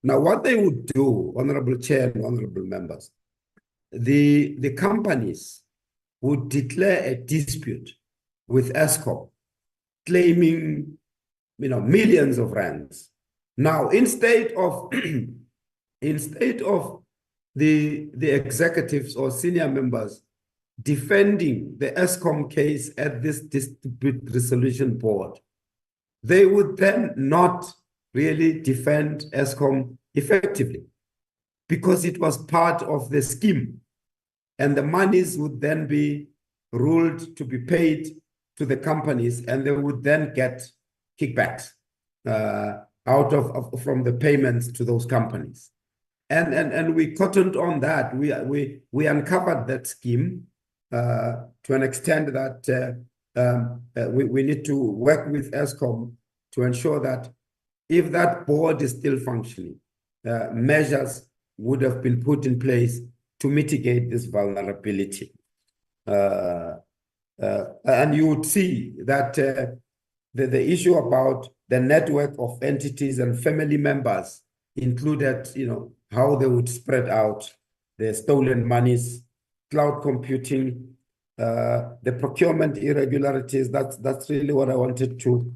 Now, what they would do, Honorable Chair and honorable members, the companies would declare a dispute with Eskom, claiming, millions of rands. Now, instead of the executives or senior members defending the Eskom case at this dispute resolution board, they would then not really defend Eskom effectively because it was part of the scheme, and the monies would then be ruled to be paid to the companies, and they would then get kickbacks from the payments to those companies. And we cottoned on that. We uncovered that scheme to an extent that we need to work with Eskom to ensure that if that board is still functioning, measures would have been put in place to mitigate this vulnerability. And you would see that the issue about the network of entities and family members included, how they would spread out the stolen monies, cloud computing, the procurement irregularities. That's really what I wanted to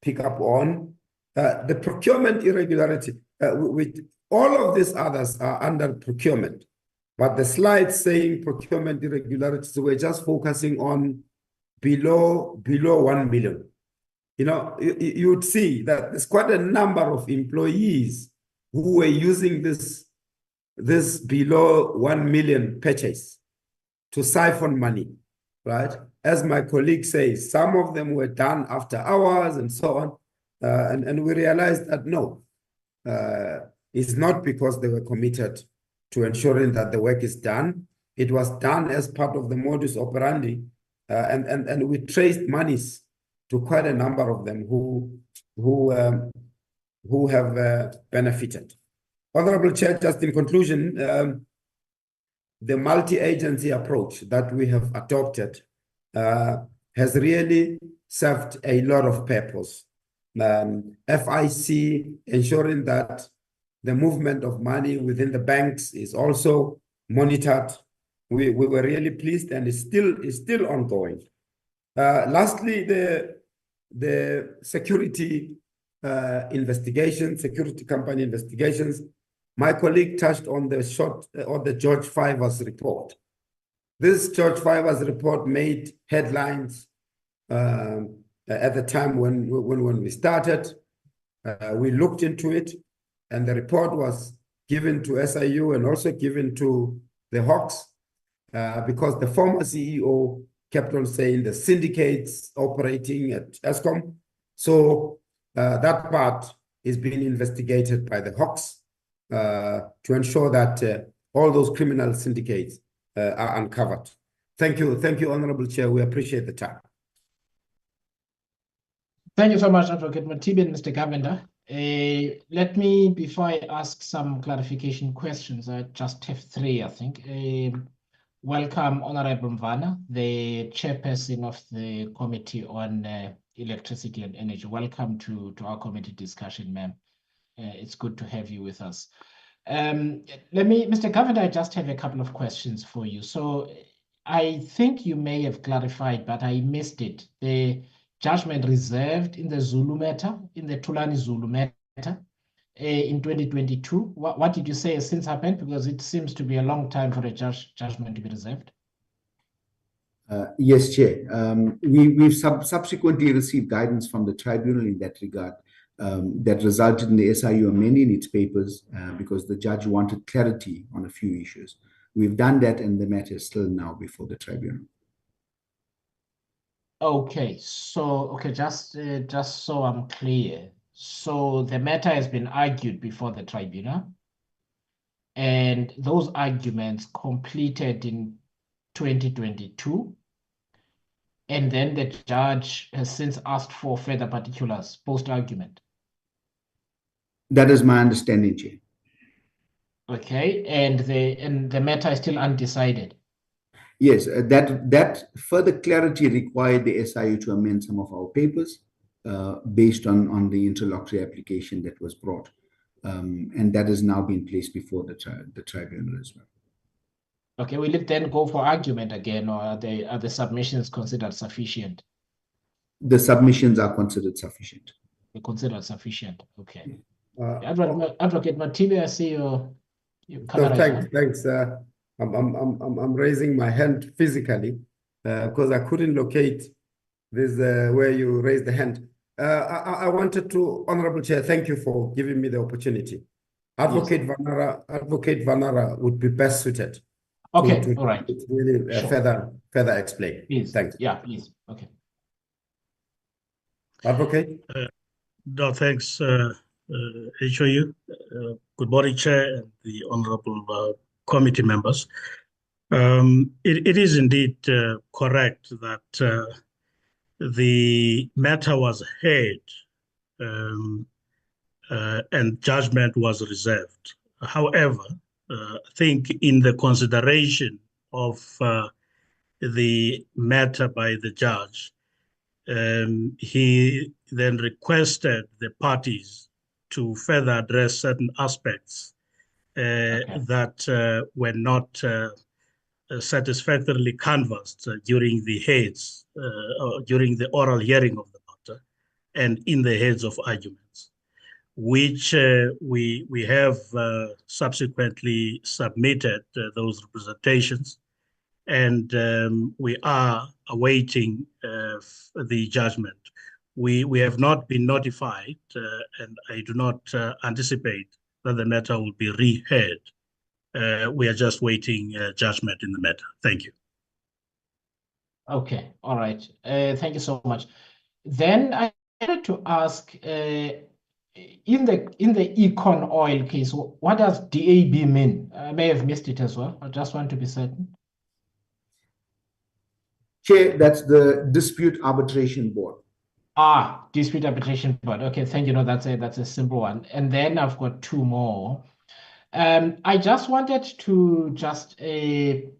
pick up on. The procurement irregularity, with all of these others are under procurement, but the slides saying procurement irregularities, we're just focusing on below 1 million. You would see that there's quite a number of employees who were using this below 1 million purchase to siphon money, right? As my colleague says, some of them were done after hours and so on. And we realized that no, it's not because they were committed to ensuring that the work is done. It was done as part of the modus operandi. And we traced monies to quite a number of them who have benefited. Honorable Chair, just in conclusion, the multi-agency approach that we have adopted has really served a lot of purpose. FIC ensuring that the movement of money within the banks is also monitored. We were really pleased, and it's still ongoing. Lastly, the security security company investigations. My colleague touched on the George Fivers report. This George Fivers report made headlines at the time when we started. We looked into it, and the report was given to SIU and also given to the Hawks, because the former CEO kept on saying the syndicates operating at Eskom. So that part is being investigated by the Hawks to ensure that all those criminal syndicates are uncovered. Thank you, Honorable Chair. We appreciate the time. Thank you so much, Advocate Matibi and Mr. Govender. Let me, before I ask some clarification questions, I just have three, I think. Welcome, Honorable Mvana, the chairperson of the Committee on Electricity and Energy. Welcome to our committee discussion, ma'am. It's good to have you with us. Mr. Govender, I just have a couple of questions for you. So I think you may have clarified, but I missed it. The judgment reserved in the Zulu matter, in the Tulani Zulu matter, in 2022. What did you say has since happened? Because it seems to be a long time for a judgment to be reserved. Yes, Chair. We've subsequently received guidance from the tribunal in that regard that resulted in the SIU amending its papers because the judge wanted clarity on a few issues. We've done that, and the matter is still now before the tribunal. Okay, so just so I'm clear. So the matter has been argued before the tribunal, and those arguments completed in 2022, and then the judge has since asked for further particulars post-argument. That is my understanding, Chair. Okay, and the matter is still undecided. Yes, that further clarity required the SIU to amend some of our papers, based on the interlocutory application that was brought. And that has now been placed before the tribunal as well. Okay, will it then go for argument again, or are the submissions considered sufficient? The submissions are considered sufficient. They're considered sufficient. Okay. Uh, Advocate Matibe, I see your So camera. thanks. I'm raising my hand physically because I couldn't locate this where you raised the hand. I wanted to, Honorable Chair, thank you for giving me the opportunity. Advocate Vanara would be best suited. Okay, to all right. Really Sure. further explain. Please. Thanks. Yeah, please. Okay. Advocate. No, thanks, HOU. Good morning, Chair, and the honorable committee members. It is indeed correct that the matter was heard and judgment was reserved. However, I think in the consideration of the matter by the judge, he then requested the parties to further address certain aspects that were not satisfactorily canvassed during the heads, during the oral hearing of the matter, and in the heads of arguments, which we have subsequently submitted those representations, and we are awaiting the judgment. We have not been notified, and I do not anticipate that the matter will be reheard. We are just waiting judgment in the matter. Thank you. Okay, all right. Thank you so much. Then I wanted to ask, in the Econ Oil case, what does DAB mean? I may have missed it as well. I just want to be certain. Chair, that's the Dispute Arbitration Board. Dispute Arbitration Board. Okay, thank you. No, that's a simple one. And then I've got two more. I just wanted to just kind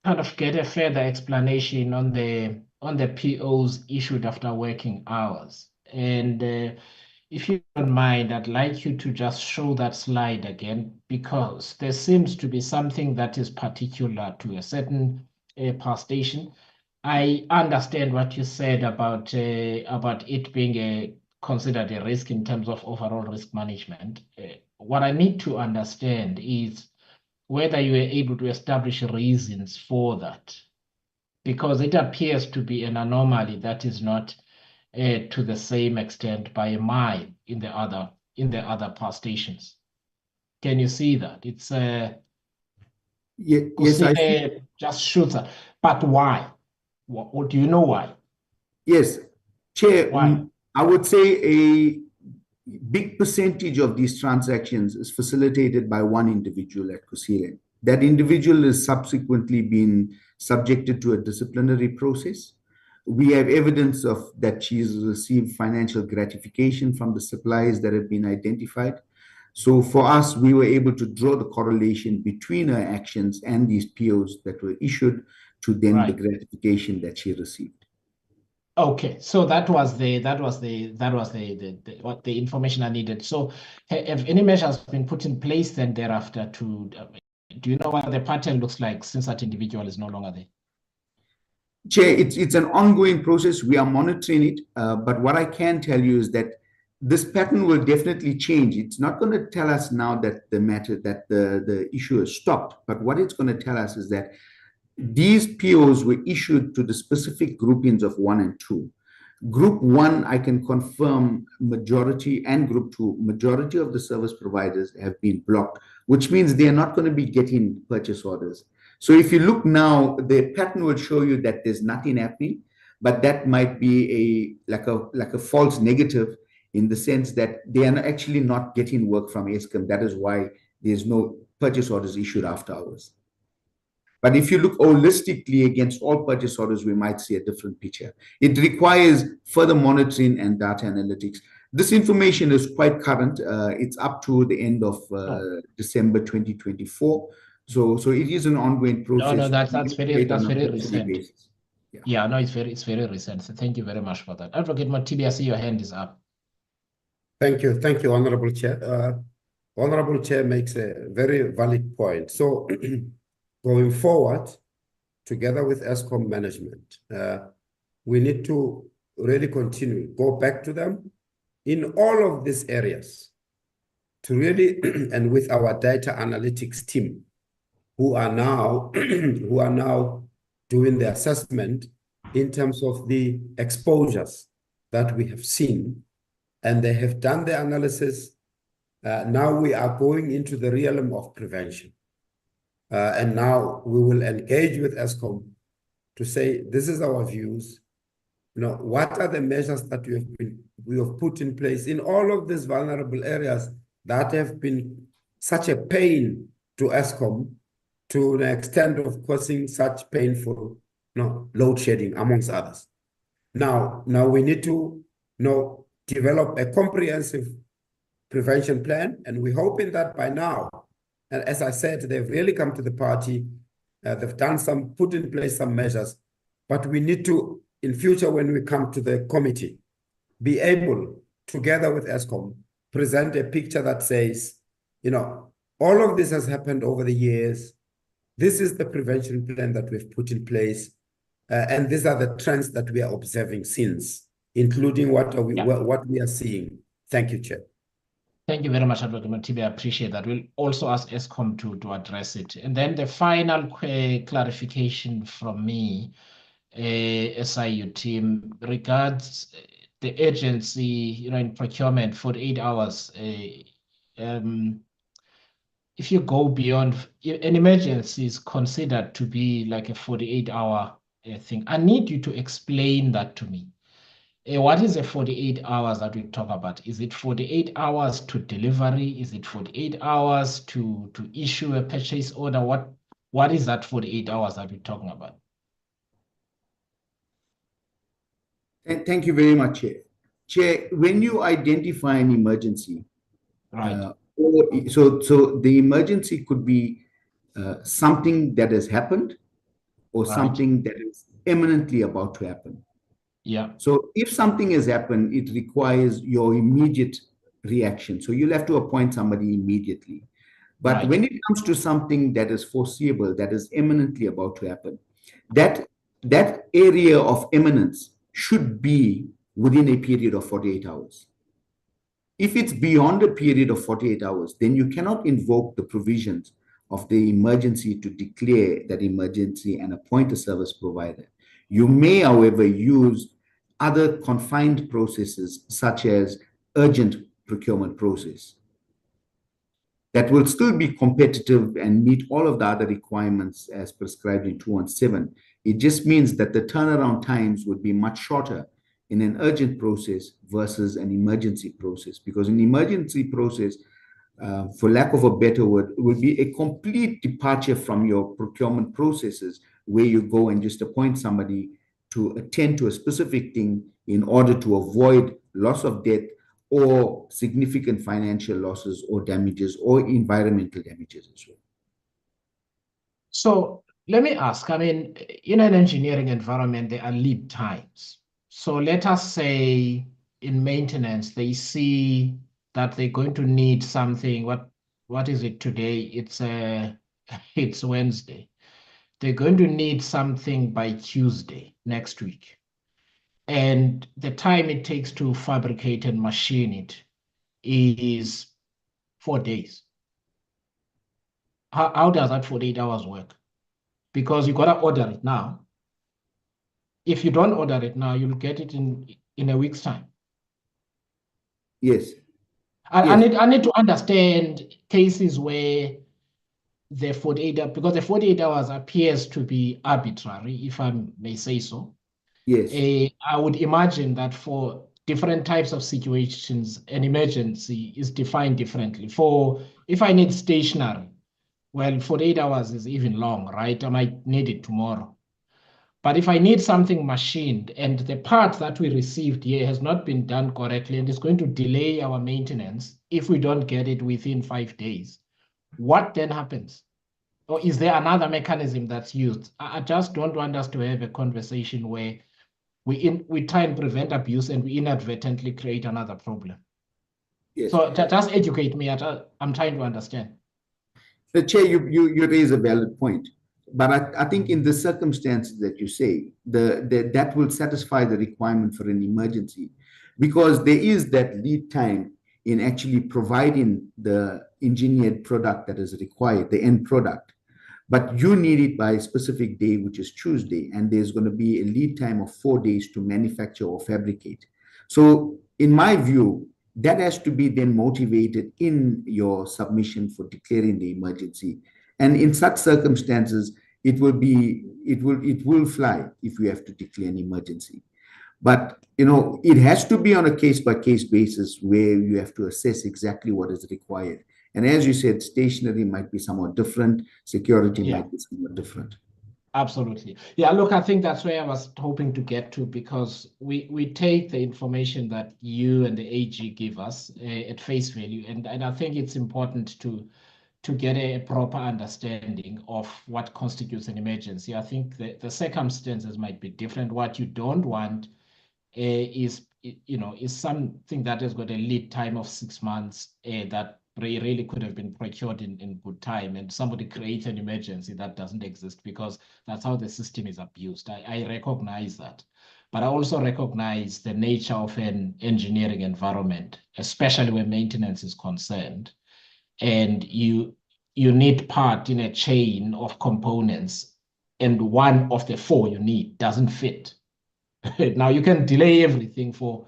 of get a further explanation on the POs issued after working hours. And if you don't mind, I'd like you to just show that slide again, because there seems to be something that is particular to a certain power station. I understand what you said about it being considered a risk in terms of overall risk management. What I need to understand is whether you were able to establish reasons for that, because it appears to be an anomaly that is not to the same extent by a mile in the other power stations. Can you see that? It's yes, I just shoots up. But why? What do you know why? Yes, Chair. Why? I would say a big percentage of these transactions is facilitated by one individual at Kusile. That individual is subsequently been subjected to a disciplinary process. We have evidence of that she's received financial gratification from the suppliers that have been identified. So for us, we were able to draw the correlation between her actions and these POs that were issued to then the gratification that she received. Okay, so that was the information I needed. So have any measures been put in place then thereafter to do you know what the pattern looks like since that individual is no longer there? Chair, it's an ongoing process. We are monitoring it, but what I can tell you is that this pattern will definitely change. It's not going to tell us now that the issue has stopped, but what it's going to tell us is that these POs were issued to the specific groupings of 1 and 2. Group 1, I can confirm majority, and Group 2, majority of the service providers have been blocked, which means they are not going to be getting purchase orders. So if you look now, the pattern will show you that there's nothing happening, but that might be like a false negative in the sense that they are actually not getting work from Eskom. That is why there's no purchase orders issued after hours. But if you look holistically against all purchase orders, we might see a different picture. It requires further monitoring and data analytics. This information is quite current. It's up to the end of December 2024. So it is an ongoing process. No, that's very recent. Basis. Yeah, no, it's very recent. So thank you very much for that. Advocate Matibi, I see your hand is up. Thank you, Honorable Chair. Honorable Chair makes a very valid point. So going forward, together with Eskom management, we need to really continue, go back to them in all of these areas to really, and with our data analytics team, who are now doing the assessment in terms of the exposures that we have seen, and they have done the analysis. Now we are going into the realm of prevention. And now we will engage with Eskom to say, this is our views. What are the measures that we have put in place in all of these vulnerable areas that have been such a pain to Eskom, to the extent of causing such painful load shedding, amongst others. Now we need to develop a comprehensive prevention plan, and we're hoping that by now, and as I said, they've really come to the party, they've put in place some measures, but we need to, in future, when we come to the committee, be able, together with Eskom, present a picture that says, all of this has happened over the years. This is the prevention plan that we've put in place. And these are the trends that we are observing since, including what we are seeing. Thank you, Chair. Thank you very much, Advocate Matibi. I appreciate that. We'll also ask Eskom to address it. And then the final clarification from me, SIU team, regards the agency, in procurement, 48 hours. If you go beyond, an emergency is considered to be like a 48-hour thing. I need you to explain that to me. What is the 48 hours that we talk about? Is it 48 hours to delivery? Is it 48 hours to issue a purchase order? What is that 48 hours that we're talking about? Thank you very much, Chair. Chair, when you identify an emergency, right? So the emergency could be something that has happened or something that is imminently about to happen. Yeah. So if something has happened, it requires your immediate reaction. So you'll have to appoint somebody immediately. But when it comes to something that is foreseeable, that is imminently about to happen, that area of imminence should be within a period of 48 hours. If it's beyond a period of 48 hours, then you cannot invoke the provisions of the emergency to declare that emergency and appoint a service provider. You may, however, use other confined processes such as urgent procurement process that will still be competitive and meet all of the other requirements as prescribed in 217. It just means that the turnaround times would be much shorter in an urgent process versus an emergency process, because an emergency process, for lack of a better word, will be a complete departure from your procurement processes, where you go and just appoint somebody to attend to a specific thing in order to avoid loss of death or significant financial losses or damages or environmental damages as well. So let me ask, in an engineering environment, there are lead times. So let us say in maintenance, they see that they're going to need something. What is it today? It's Wednesday. They're going to need something by Tuesday next week. And the time it takes to fabricate and machine it is 4 days. How does that 48 hours work? Because you got to order it now. If you don't order it now, you'll get it in a week's time. Yes. I need to understand cases where the 48 hours, because the 48 hours appears to be arbitrary, if I may say so. Yes. I would imagine that for different types of situations, an emergency is defined differently. If I need stationery, well, 48 hours is even long, right? I might need it tomorrow. But if I need something machined and the part that we received here has not been done correctly and is going to delay our maintenance if we don't get it within 5 days, what then happens? Or is there another mechanism that's used? I just don't want us to have a conversation where we try and prevent abuse and we inadvertently create another problem. Yes. So just educate me. I'm trying to understand. The Chair, you raise a valid point. But I think in the circumstances that you say, that will satisfy the requirement for an emergency, because there is that lead time in actually providing the engineered product that is required, the end product. But you need it by a specific day, which is Tuesday, and there's going to be a lead time of 4 days to manufacture or fabricate. So in my view, that has to be then motivated in your submission for declaring the emergency. And in such circumstances, it will fly if you have to declare an emergency. But it has to be on a case-by-case basis where you have to assess exactly what is required. And as you said, stationery might be somewhat different, security might be somewhat different. Absolutely. Yeah, look, I think that's where I was hoping to get to, because we take the information that you and the AG give us at face value. And I think it's important to get a proper understanding of what constitutes an emergency. I think the circumstances might be different. What you don't want is something that has got a lead time of 6 months that really could have been procured in good time, and somebody creates an emergency that doesn't exist, because that's how the system is abused. I recognize that. But I also recognize the nature of an engineering environment, especially when maintenance is concerned. And you need part in a chain of components, and one of the 4 you need doesn't fit. Now you can delay everything for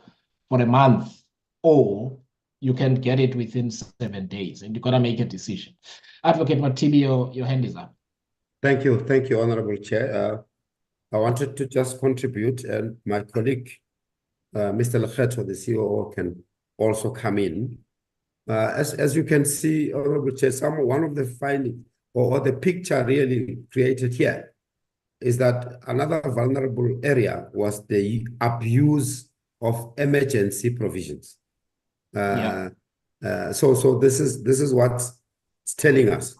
a month, or you can get it within 7 days, and you've got to make a decision. Advocate Matibi, your hand is up. Thank you, Honorable Chair. I wanted to just contribute, and my colleague, Mr. Lekgetho, the COO, can also come in. As you can see, Honorable Chair, one of the findings or the picture really created here is that another vulnerable area was the abuse of emergency provisions. So this is what's telling us.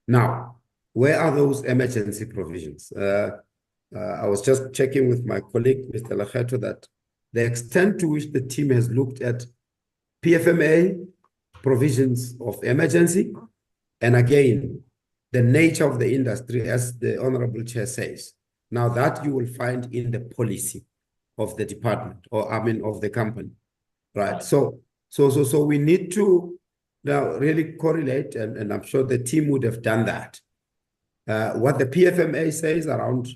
Now, where are those emergency provisions? I was just checking with my colleague, Mr. Lekgetho, that the extent to which the team has looked at PFMA provisions of emergency, and again, the nature of the industry, as the Honorable Chair says. Now that you will find in the policy of the department, or I mean of the company, right? So we need to now really correlate, and I'm sure the team would have done that. What the PFMA says around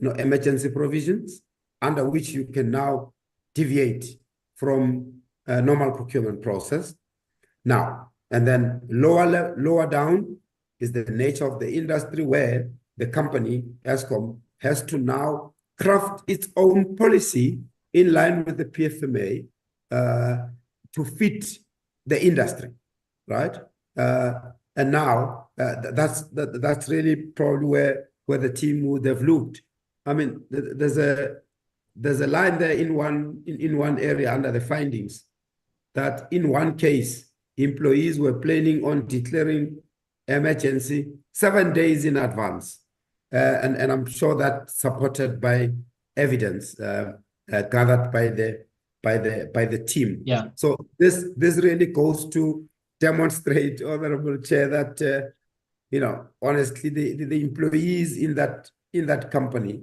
emergency provisions, under which you can now deviate from a normal procurement process. Now, and then lower down is the nature of the industry, where the company, Eskom, has to now craft its own policy in line with the PFMA to fit the industry, right? And now that's really probably where the team would have looked. I mean, there's a line there in one area under the findings that in one case, employees were planning on declaring emergency 7 days in advance. And I'm sure that's supported by evidence gathered by the team. Yeah. So this really goes to demonstrate, Honorable Chair, that honestly, the employees in that company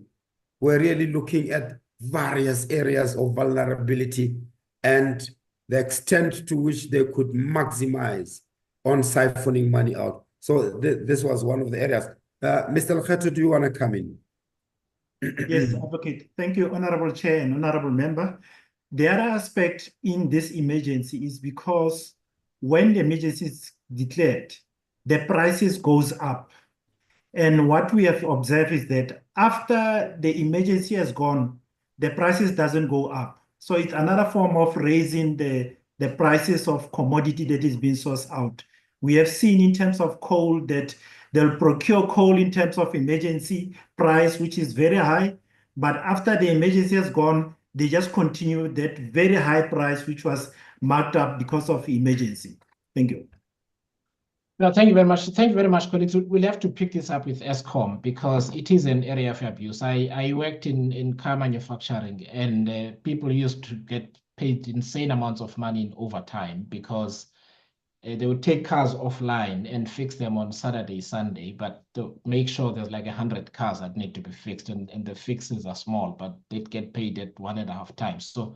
were really looking at various areas of vulnerability and the extent to which they could maximize on siphoning money out. So this was one of the areas. Mr. Lekgetho, do you want to come in? Yes, Advocate. Thank you, Honorable Chair and Honorable Member. The other aspect in this emergency is because when the emergency is declared, the prices goes up. And what we have observed is that after the emergency has gone, the prices doesn't go up. So it's another form of raising the prices of commodity that is being sourced out. We have seen in terms of coal that they'll procure coal in terms of emergency price, which is very high. But after the emergency has gone, they just continue that very high price, which was marked up because of emergency. Thank you. No, thank you very much. Thank you very much, colleagues. We'll have to pick this up with Eskom because it is an area of abuse. I worked in car manufacturing, and people used to get paid insane amounts of money in overtime because they would take cars offline and fix them on Saturday, Sunday, but to make sure there's like 100 cars that need to be fixed, and the fixes are small, but they'd get paid at 1.5 times. So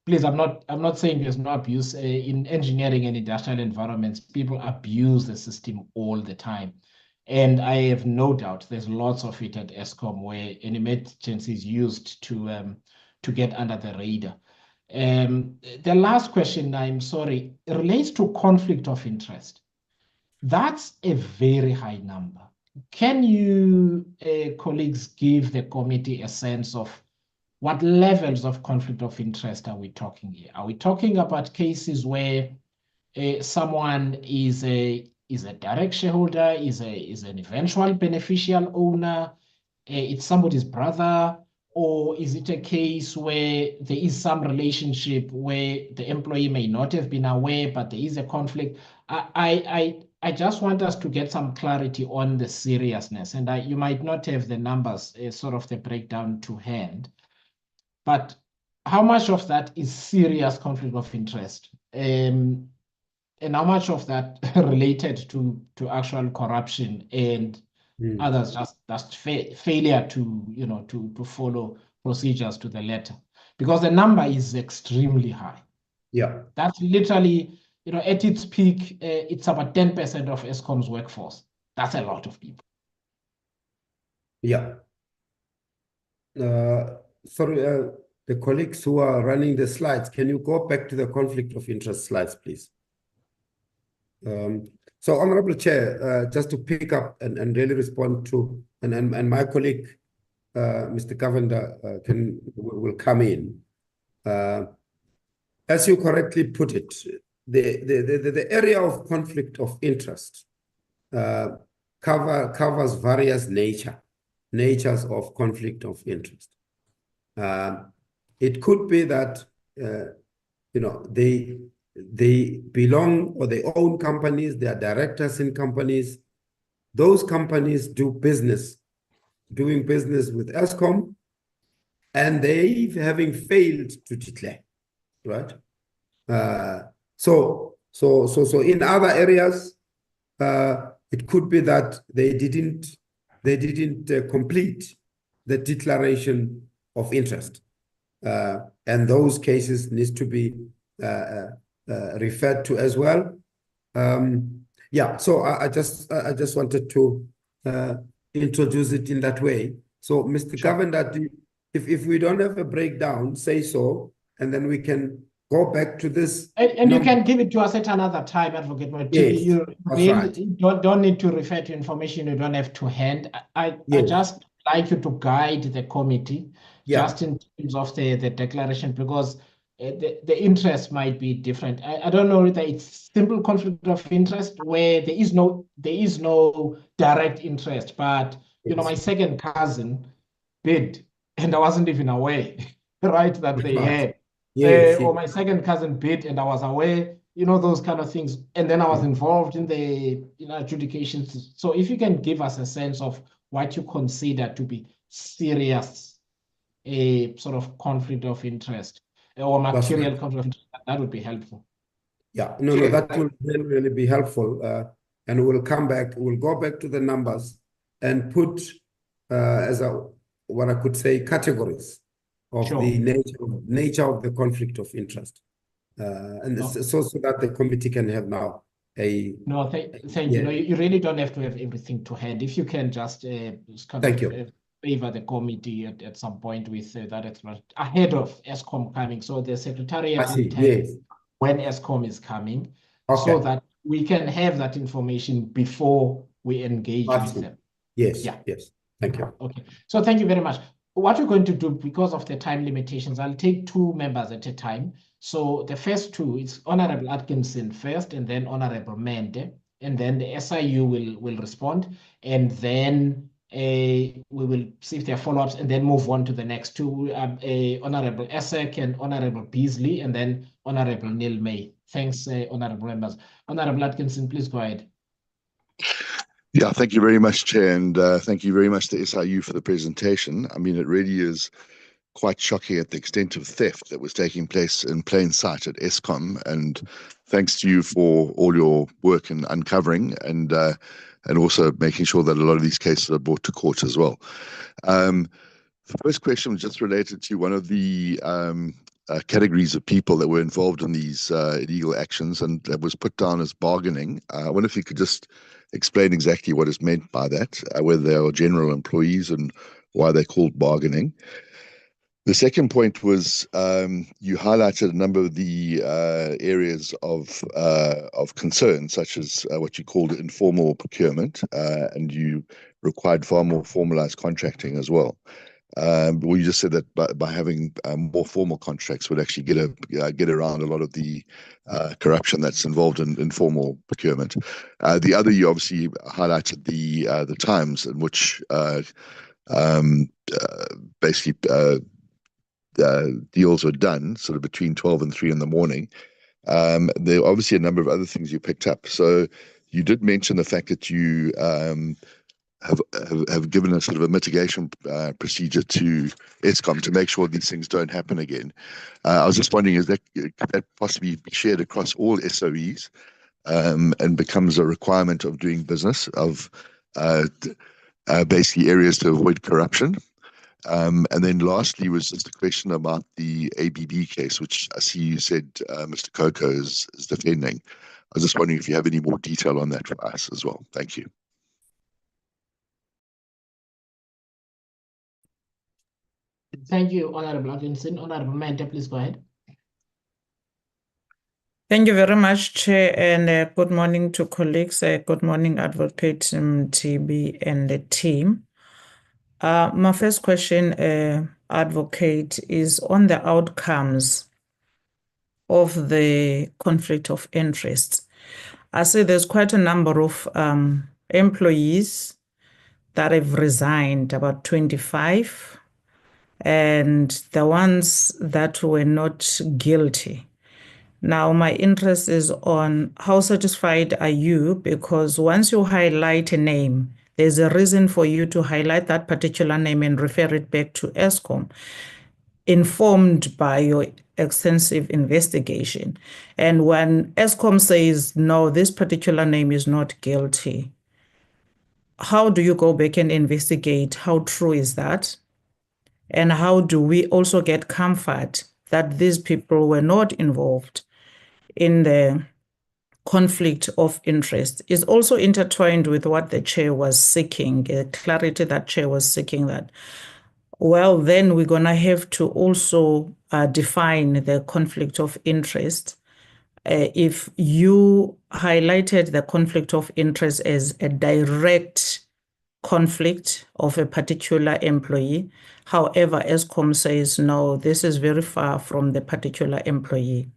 please, I'm not saying there's no abuse in engineering and industrial environments. People abuse the system all the time. And I have no doubt there's lots of it at Eskom where an emergency is used to get under the radar. The last question, I'm sorry, relates to conflict of interest. That's a very high number. Can you, colleagues, give the committee a sense of what levels of conflict of interest are we talking here? Are we talking about cases where someone is a direct shareholder, is an eventual beneficial owner, it's somebody's brother, or is it a case where there is some relationship where the employee may not have been aware, but there is a conflict? I just want us to get some clarity on the seriousness, and you might not have the numbers, sort of the breakdown to hand, but how much of that is serious conflict of interest? And how much of that related to actual corruption and others just failure to follow procedures to the letter? Because the number is extremely high. Yeah. That's literally, at its peak, it's about 10% of Eskom's workforce. That's a lot of people. Yeah. Sorry, the colleagues who are running the slides, can you go back to the conflict of interest slides, please? So, Honorable Chair, just to pick up and really respond to, and my colleague, Mr. Govender, will come in. As you correctly put it, the area of conflict of interest covers various natures of conflict of interest. It could be that they belong or they own companies, they are directors in companies. Those companies doing business with Eskom, and they having failed to declare, right? So in other areas, it could be that they didn't complete the declaration of interest, and those cases need to be referred to as well. Yeah, so I just wanted to introduce it in that way. So, Mr. Govender, if we don't have a breakdown, say so, and then we can go back to this. And you can give it to us at another time, Advocate Mothibi. Yes, you that's right. You don't need to refer to information you don't have to hand. I just like you to guide the committee just in terms of the declaration, because the interest might be different. I don't know whether it's simple conflict of interest where there is no direct interest, but my second cousin bid and I wasn't even aware, right, that they had. Or my second cousin bid and I was aware, those kind of things. And then I was involved in the adjudications. So if you can give us a sense of what you consider to be serious, a sort of conflict of interest or material conflict of interest, that would be helpful. Yeah, no, that will really be helpful. And we'll come back, we'll go back to the numbers and put what I could say categories of the nature of the conflict of interest, and so that the committee can have now a. No, thank you. No, you really don't have to have everything to hand. If you can just favor the committee at some point with that explanation ahead of Eskom coming, so the Secretariat will tell when Eskom is coming, so that we can have that information before we engage with them. Yes. Thank you. Okay, so thank you very much. What we're going to do, because of the time limitations, I'll take two members at a time. So the first two, it's Honorable Atkinson first, and then Honorable Mende, and then the SIU will respond, and then We will see if there are follow-ups and then move on to the next two, Honorable Esek and Honorable Beasley, and then Honorable Neil May. Thanks, Honorable members. Honorable Atkinson, please go ahead. Yeah, thank you very much, Chair, and thank you very much to SIU for the presentation. I mean, it really is quite shocking at the extent of theft that was taking place in plain sight at Eskom, and thanks to you for all your work in uncovering and also making sure that a lot of these cases are brought to court as well. The first question was just related to one of the categories of people that were involved in these illegal actions, and that was put down as bargaining. I wonder if you could just explain exactly what is meant by that, whether they are general employees and why they're called bargaining. The second point was you highlighted a number of the areas of concern, such as what you called informal procurement, and you required far more formalized contracting as well. Well, you just said that by having more formal contracts would actually get around a lot of the corruption that's involved in informal procurement. The other, you obviously highlighted the times in which basically deals were done, sort of between 12 and 3 in the morning. There are obviously a number of other things you picked up. So you did mention the fact that you have given a sort of a mitigation procedure to Eskom to make sure these things don't happen again. I was just wondering, could that possibly be shared across all SOEs and becomes a requirement of doing business, of basically areas to avoid corruption? And then lastly was just a question about the ABB case, which I see you said Mr. Coco is defending. I was just wondering if you have any more detail on that for us as well. Thank you. Thank you, Honorable Atkinson. Honorable Mente, please go ahead. Thank you very much, Chair, and good morning to colleagues. Good morning, Advocate TB and the team. My first question, Advocate, is on the outcomes of the conflict of interest. I see there's quite a number of employees that have resigned, about 25, and the ones that were not guilty. Now, my interest is on how satisfied are you, because once you highlight a name, there's a reason for you to highlight that particular name and refer it back to Eskom, informed by your extensive investigation. And when Eskom says, no, this particular name is not guilty, how do you go back and investigate? How true is that? And how do we also get comfort that these people were not involved in the conflict of interest? Is also intertwined with what the chair was seeking, clarity that chair was seeking, that, well, then we're going to have to also define the conflict of interest. If you highlighted the conflict of interest as a direct conflict of a particular employee, however, Eskom says, no, this is very far from the particular employee.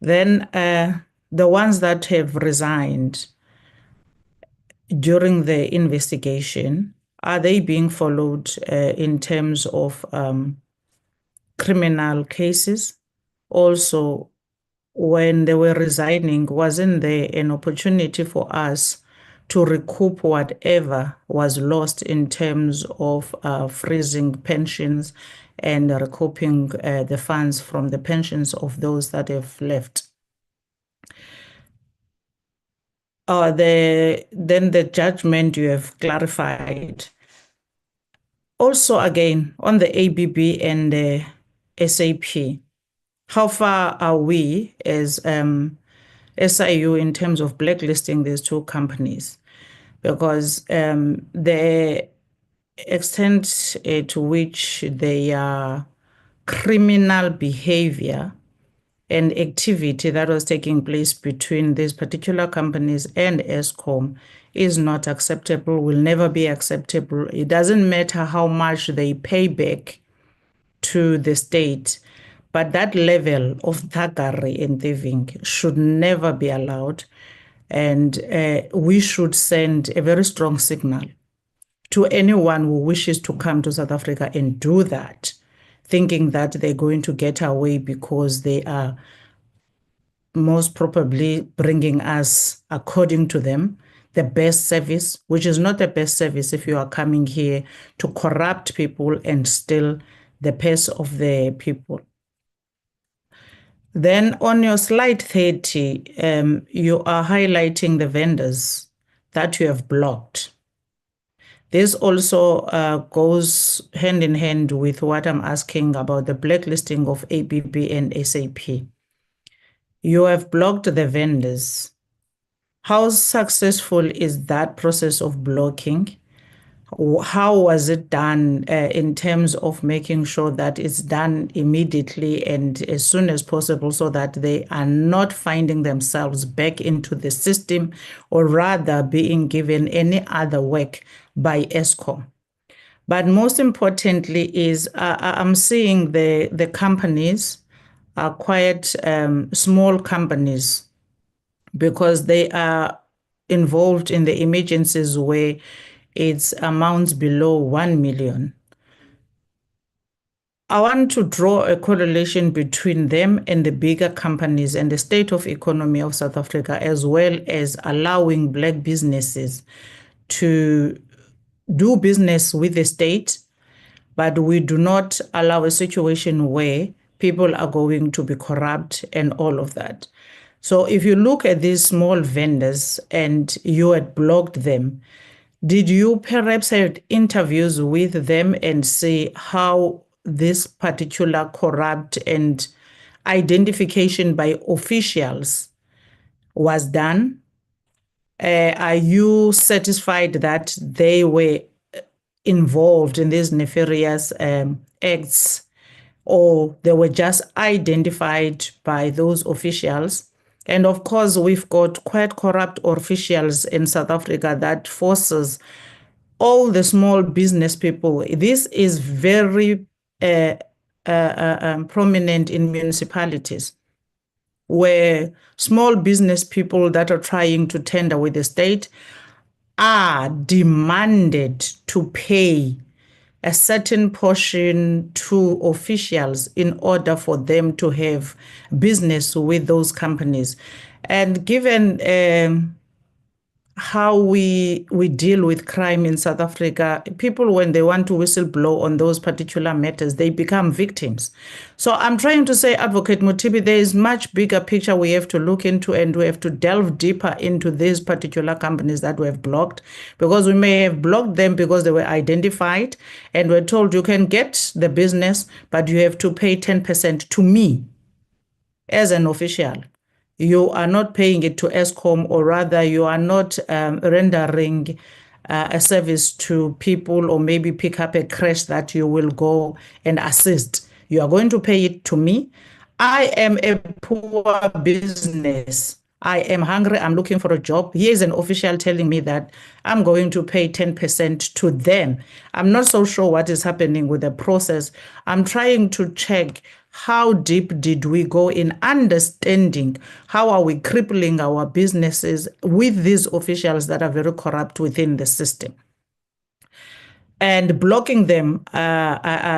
Then the ones that have resigned during the investigation, are they being followed in terms of criminal cases? Also, when they were resigning, wasn't there an opportunity for us to recoup whatever was lost in terms of freezing pensions and recouping the funds from the pensions of those that have left? Then the judgment you have clarified. Also, again, on the ABB and the SAP, how far are we as SIU in terms of blacklisting these two companies? Because the extent to which their criminal behavior and activity that was taking place between these particular companies and Eskom is not acceptable, will never be acceptable. It doesn't matter how much they pay back to the state, but that level of thuggery and thieving should never be allowed. And we should send a very strong signal to anyone who wishes to come to South Africa and do that, thinking that they're going to get away because they are most probably bringing us, according to them, the best service, which is not the best service if you are coming here to corrupt people and steal the purse of the people. Then on your slide 30, you are highlighting the vendors that you have blocked. This also goes hand in hand with what I'm asking about the blacklisting of ABB and SAP. You have blocked the vendors. How successful is that process of blocking? How was it done in terms of making sure that it's done immediately and as soon as possible so that they are not finding themselves back into the system or rather being given any other work by Eskom? But most importantly is I'm seeing the companies are quite small companies because they are involved in the emergencies where it's amounts below 1 million. I want to draw a correlation between them and the bigger companies and the state of economy of South Africa, as well as allowing Black businesses to do business with the state, but we do not allow a situation where people are going to be corrupt and all of that. So if you look at these small vendors and you had blocked them, did you perhaps have interviews with them and see how this particular corrupt and identification by officials was done? Are you satisfied that they were involved in these nefarious acts, or they were just identified by those officials? And of course, we've got quite corrupt officials in South Africa that forces all the small business people. This is very prominent in municipalities, where small business people that are trying to tender with the state are demanded to pay a certain portion to officials in order for them to have business with those companies. And given how we deal with crime in South Africa, people, when they want to whistleblow on those particular matters, they become victims. So I'm trying to say, Advocate Mothibi, there is much bigger picture we have to look into, and we have to delve deeper into these particular companies that we have blocked, because we may have blocked them because they were identified and we're told you can get the business, but you have to pay 10% to me as an official. You are not paying it to Eskom, or rather you are not rendering a service to people, or maybe pick up a crash that you will go and assist. You are going to pay it to me. I am a poor business. I am hungry. I'm looking for a job. Here's an official telling me that I'm going to pay 10% to them. I'm not so sure what is happening with the process. I'm trying to check how deep did we go in understanding how are we crippling our businesses with these officials that are very corrupt within the system. And blocking them, I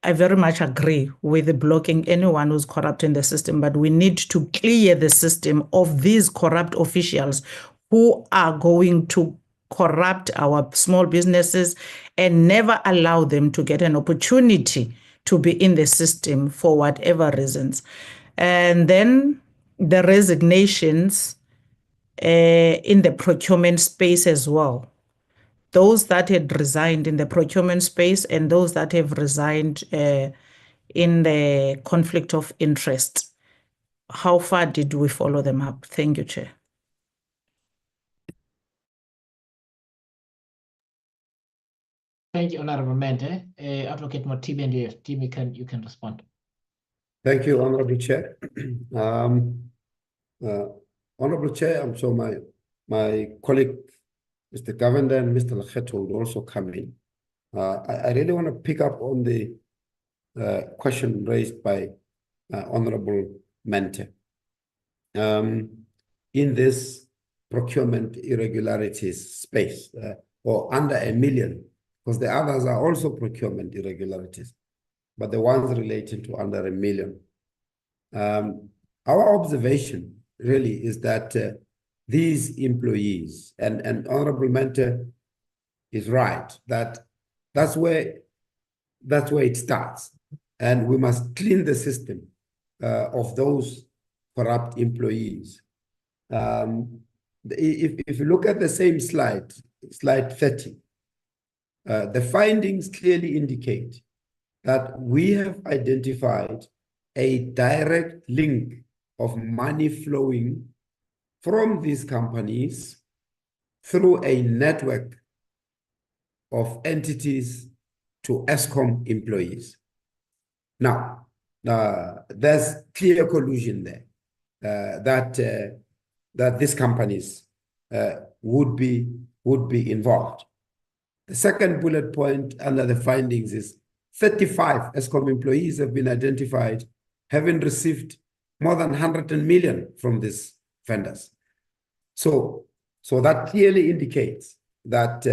very much agree with blocking anyone who's corrupt in the system, but we need to clear the system of these corrupt officials who are going to corrupt our small businesses and never allow them to get an opportunity to be in the system for whatever reasons. And then the resignations in the procurement space as well. Those that had resigned in the procurement space and those that have resigned in the conflict of interest. How far did we follow them up? Thank you, Chair. Thank you, Honorable Mente. Advocate Mothibi and your team, you can respond. Thank you, Honorable Chair. Honorable Chair, I'm sure my colleague, Mr. Govender and Mr. Lekgetho will also come in. I really want to pick up on the question raised by Honorable Mente. In this procurement irregularities space, or under 1 million, because the others are also procurement irregularities, but the ones relating to under 1 million. Our observation really is that these employees, and Honorable Mentor is right, that that's where it starts. And we must clean the system of those corrupt employees. If you look at the same slide 30, the findings clearly indicate that we have identified a direct link of money flowing from these companies through a network of entities to Eskom employees. Now, there's clear collusion there that these companies would be involved. The second bullet point under the findings is 35 Eskom employees have been identified having received more than 100 million from these vendors. So that clearly indicates that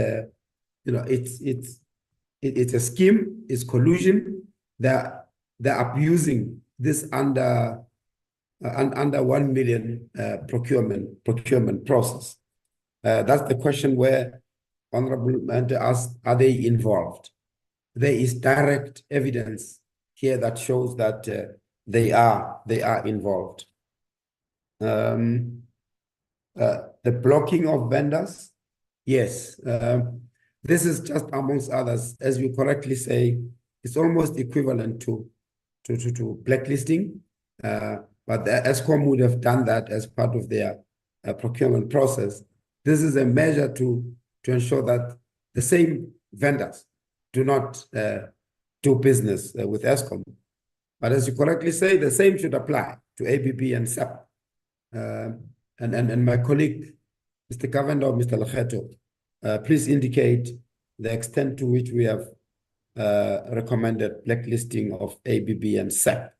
it's a scheme, it's collusion. They're abusing this under 1 million procurement process. That's the question where Honorable Mentor asked, are they involved? There is direct evidence here that shows that they are involved. The blocking of vendors, yes. This is just amongst others, as you correctly say, it's almost equivalent to blacklisting. But the Eskom would have done that as part of their procurement process. This is a measure to ensure that the same vendors do not do business with Eskom. But as you correctly say, the same should apply to ABB and SAP. And my colleague, Mr. Governor or Mr. Lekgetho, please indicate the extent to which we have recommended blacklisting of ABB and SAP.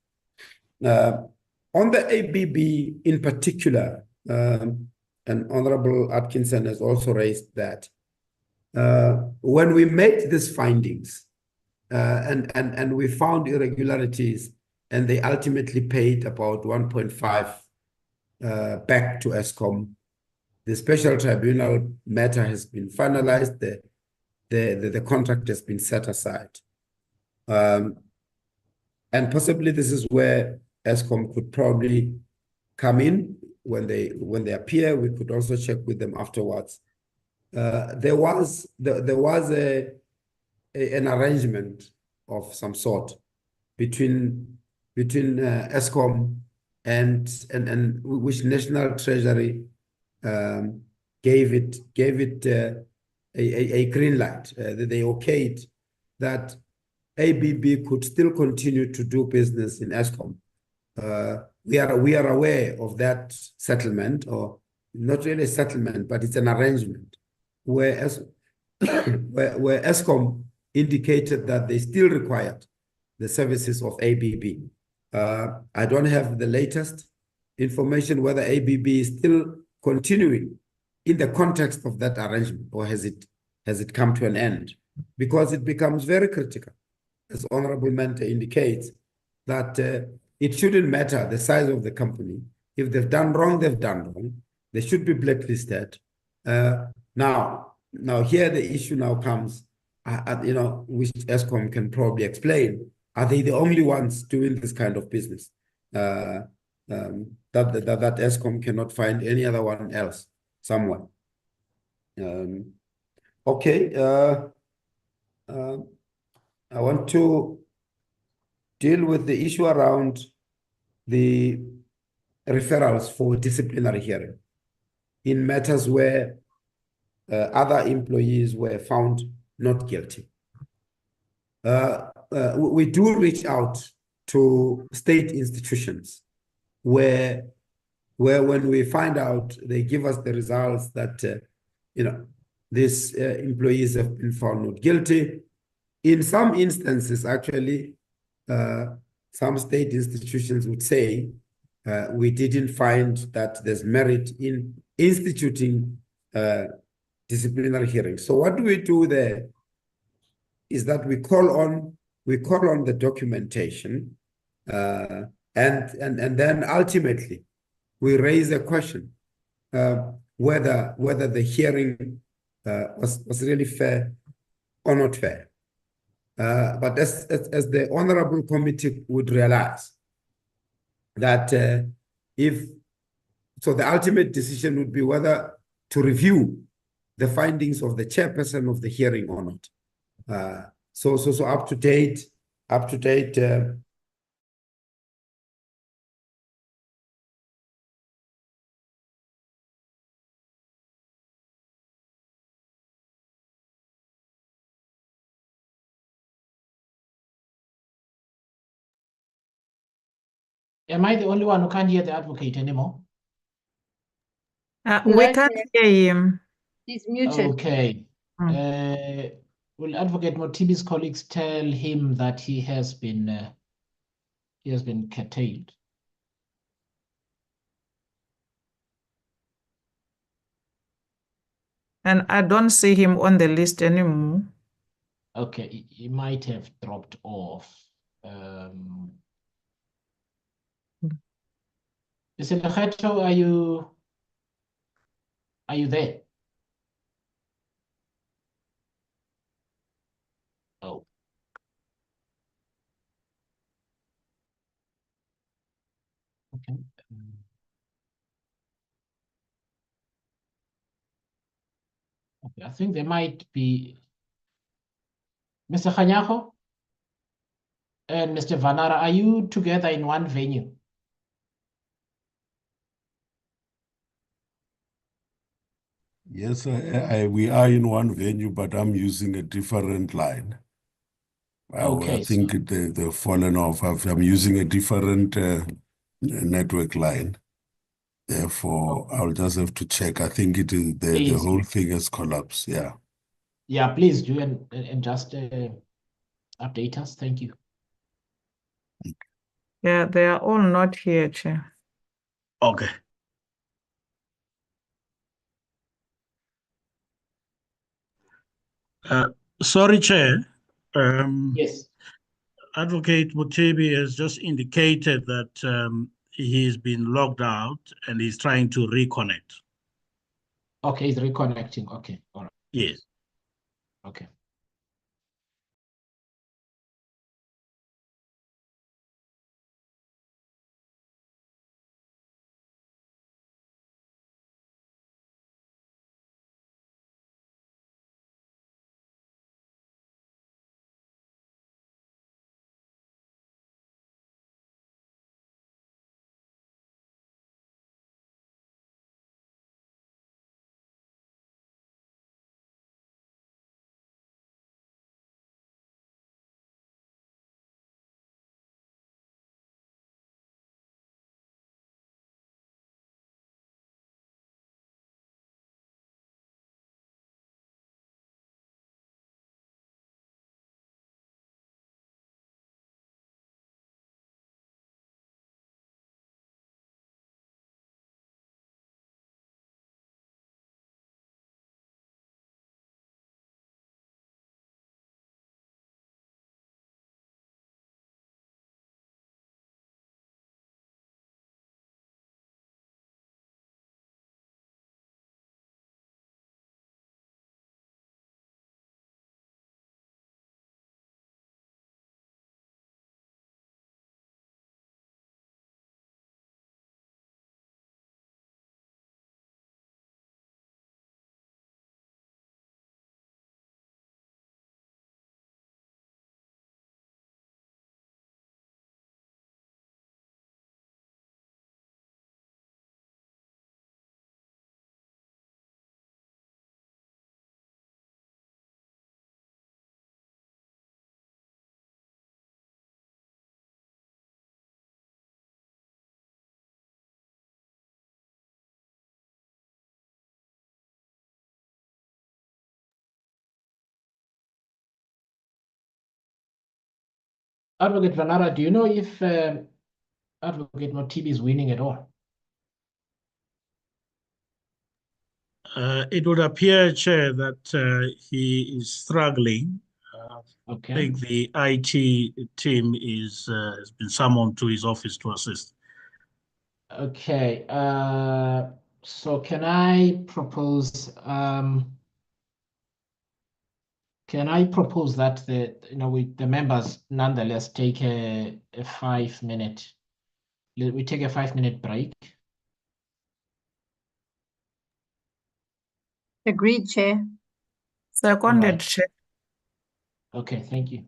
On the ABB in particular, and Honorable Atkinson has also raised that, when we made these findings and we found irregularities, and they ultimately paid about 1.5 back to Eskom, the special tribunal matter has been finalized, the contract has been set aside. And possibly this is where Eskom could probably come in when they appear. We could also check with them afterwards. There was an arrangement of some sort between Eskom and which National Treasury gave it a green light. They okayed that ABB could still continue to do business in Eskom. We are aware of that settlement, or not really a settlement, but it's an arrangement where Eskom indicated that they still required the services of ABB. I don't have the latest information whether ABB is still continuing in the context of that arrangement, or has it come to an end? Because it becomes very critical, as Honorable Mentor indicates, that it shouldn't matter the size of the company. If they've done wrong, they've done wrong. They should be blacklisted. Now here the issue now comes, which Eskom can probably explain. Are they the only ones doing this kind of business? That Eskom cannot find any other one else somewhere. Okay. I want to deal with the issue around the referrals for disciplinary hearing in matters where other employees were found not guilty. We do reach out to state institutions where when we find out, they give us the results that these employees have been found not guilty. In some instances, actually, some state institutions would say, we didn't find that there's merit in instituting disciplinary hearing. So what do we do there is that we call on the documentation, and then ultimately we raise a question whether the hearing was really fair or not fair. But as the honorable committee would realize that so the ultimate decision would be whether to review the findings of the chairperson of the hearing or not. So up to date. Am I the only one who can't hear the advocate anymore? We No, can't Chair. hear him. He's muted. Okay. Will Advocate Motibi's colleagues tell him that he has been curtailed? And I don't see him on the list anymore. Okay, he might have dropped off. Mr. Lekgetho, are you there? Oh. Okay. Okay, I think there might be Mr. Khanyago and Mr. Vanara. Are you together in one venue? Yes, we are in one venue, but I'm using a different line. Okay, I think they've fallen off. I'm using a different network line. Therefore, I'll just have to check. I think it is the Please. whole thing has collapsed. Yeah. Yeah, please do and just update us. Thank you. Yeah, they are all not here, Chair. Okay. Sorry, Chair. Yes. Advocate Motibi has just indicated that he's been logged out and he's trying to reconnect. Okay, he's reconnecting. Okay, all right. Yes. Okay. Advocate Vanara, do you know if Advocate Motibi is winning at all? It would appear, Chair, that he is struggling. I Okay. think the IT team has been summoned to his office to assist. Okay. So can I propose that the members nonetheless take a 5-minute. We take a 5-minute break. Agreed, Chair. Seconded, Alright. Chair. Okay, thank you.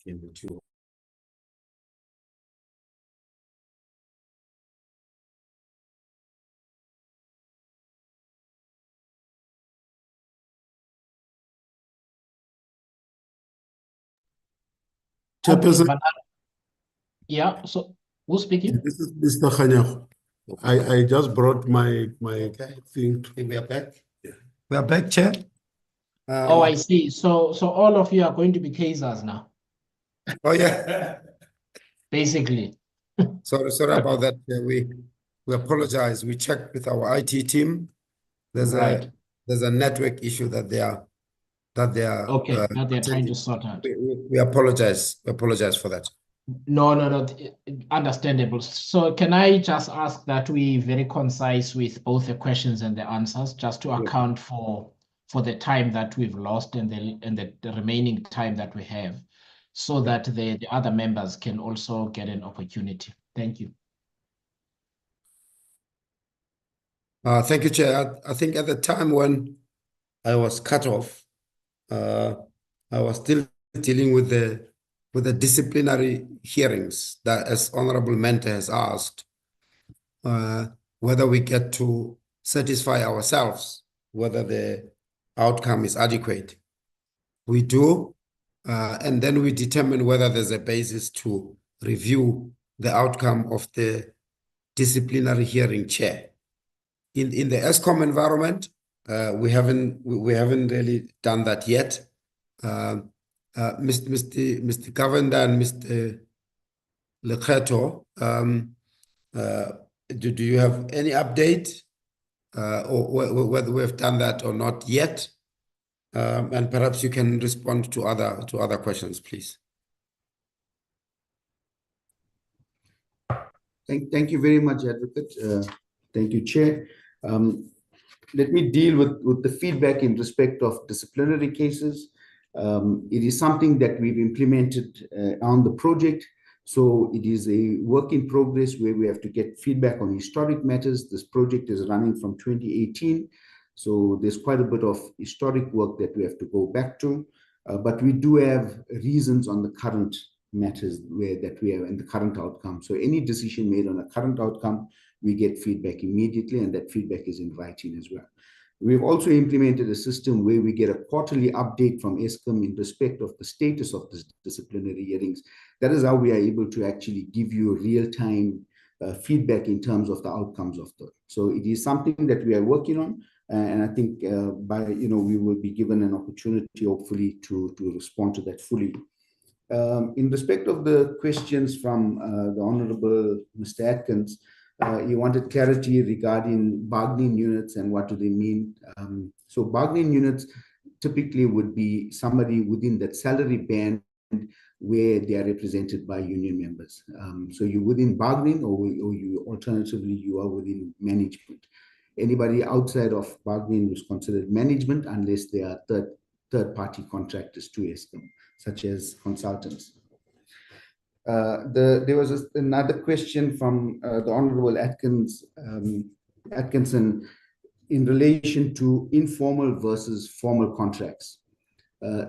into Chairperson, Yeah, so who's speaking? this is Mr. Khanyago. I just brought my thing. we are back. Yeah. We are back, Chair. Oh, I see. So all of you are going to be Kaisers now, Oh yeah. basically. Sorry about that. We apologize. We checked with our IT team. There's Right. a network issue that they are Okay, now they're trying to attending. sort out. We apologize. We apologize for that. No, understandable. So can I just ask that we very concise with both the questions and the answers, just to account for the time that we've lost and the remaining time that we have, so that the other members can also get an opportunity. Thank you. Thank you, Chair. I think at the time when I was cut off, I was still dealing with the disciplinary hearings that, as Honorable Mentor has asked, whether we get to satisfy ourselves whether the outcome is adequate. We do, and then we determine whether there's a basis to review the outcome of the disciplinary hearing, Chair. In the Eskom environment, we haven't really done that yet. Mr. Governor and Mr. Lekgetho, do you have any update or whether we have done that or not yet? And perhaps you can respond to other questions, please. Thank you very much, Advocate. Thank you, Chair. Let me deal with the feedback in respect of disciplinary cases. It is something that we've implemented on the project. So it is a work in progress where we have to get feedback on historic matters. This project is running from 2018. So there's quite a bit of historic work that we have to go back to. But we do have reasons on the current matters that we have and the current outcome. So any decision made on a current outcome, we get feedback immediately, and that feedback is in writing as well. We've also implemented a system where we get a quarterly update from Eskom in respect of the status of this disciplinary hearings. That is how we are able to actually give you real-time feedback in terms of the outcomes of that. So it is something that we are working on, and I think we will be given an opportunity, hopefully, to respond to that fully. In respect of the questions from the Honorable Mr. Atkins, he wanted clarity regarding bargaining units and what do they mean. So bargaining units typically would be somebody within that salary band where they are represented by union members. So you're within bargaining, or you alternatively you are within management. Anybody outside of bargaining is considered management unless they are third-party contractors to Eskom, such as consultants. There was another question from the Honorable Atkinson in relation to informal versus formal contracts.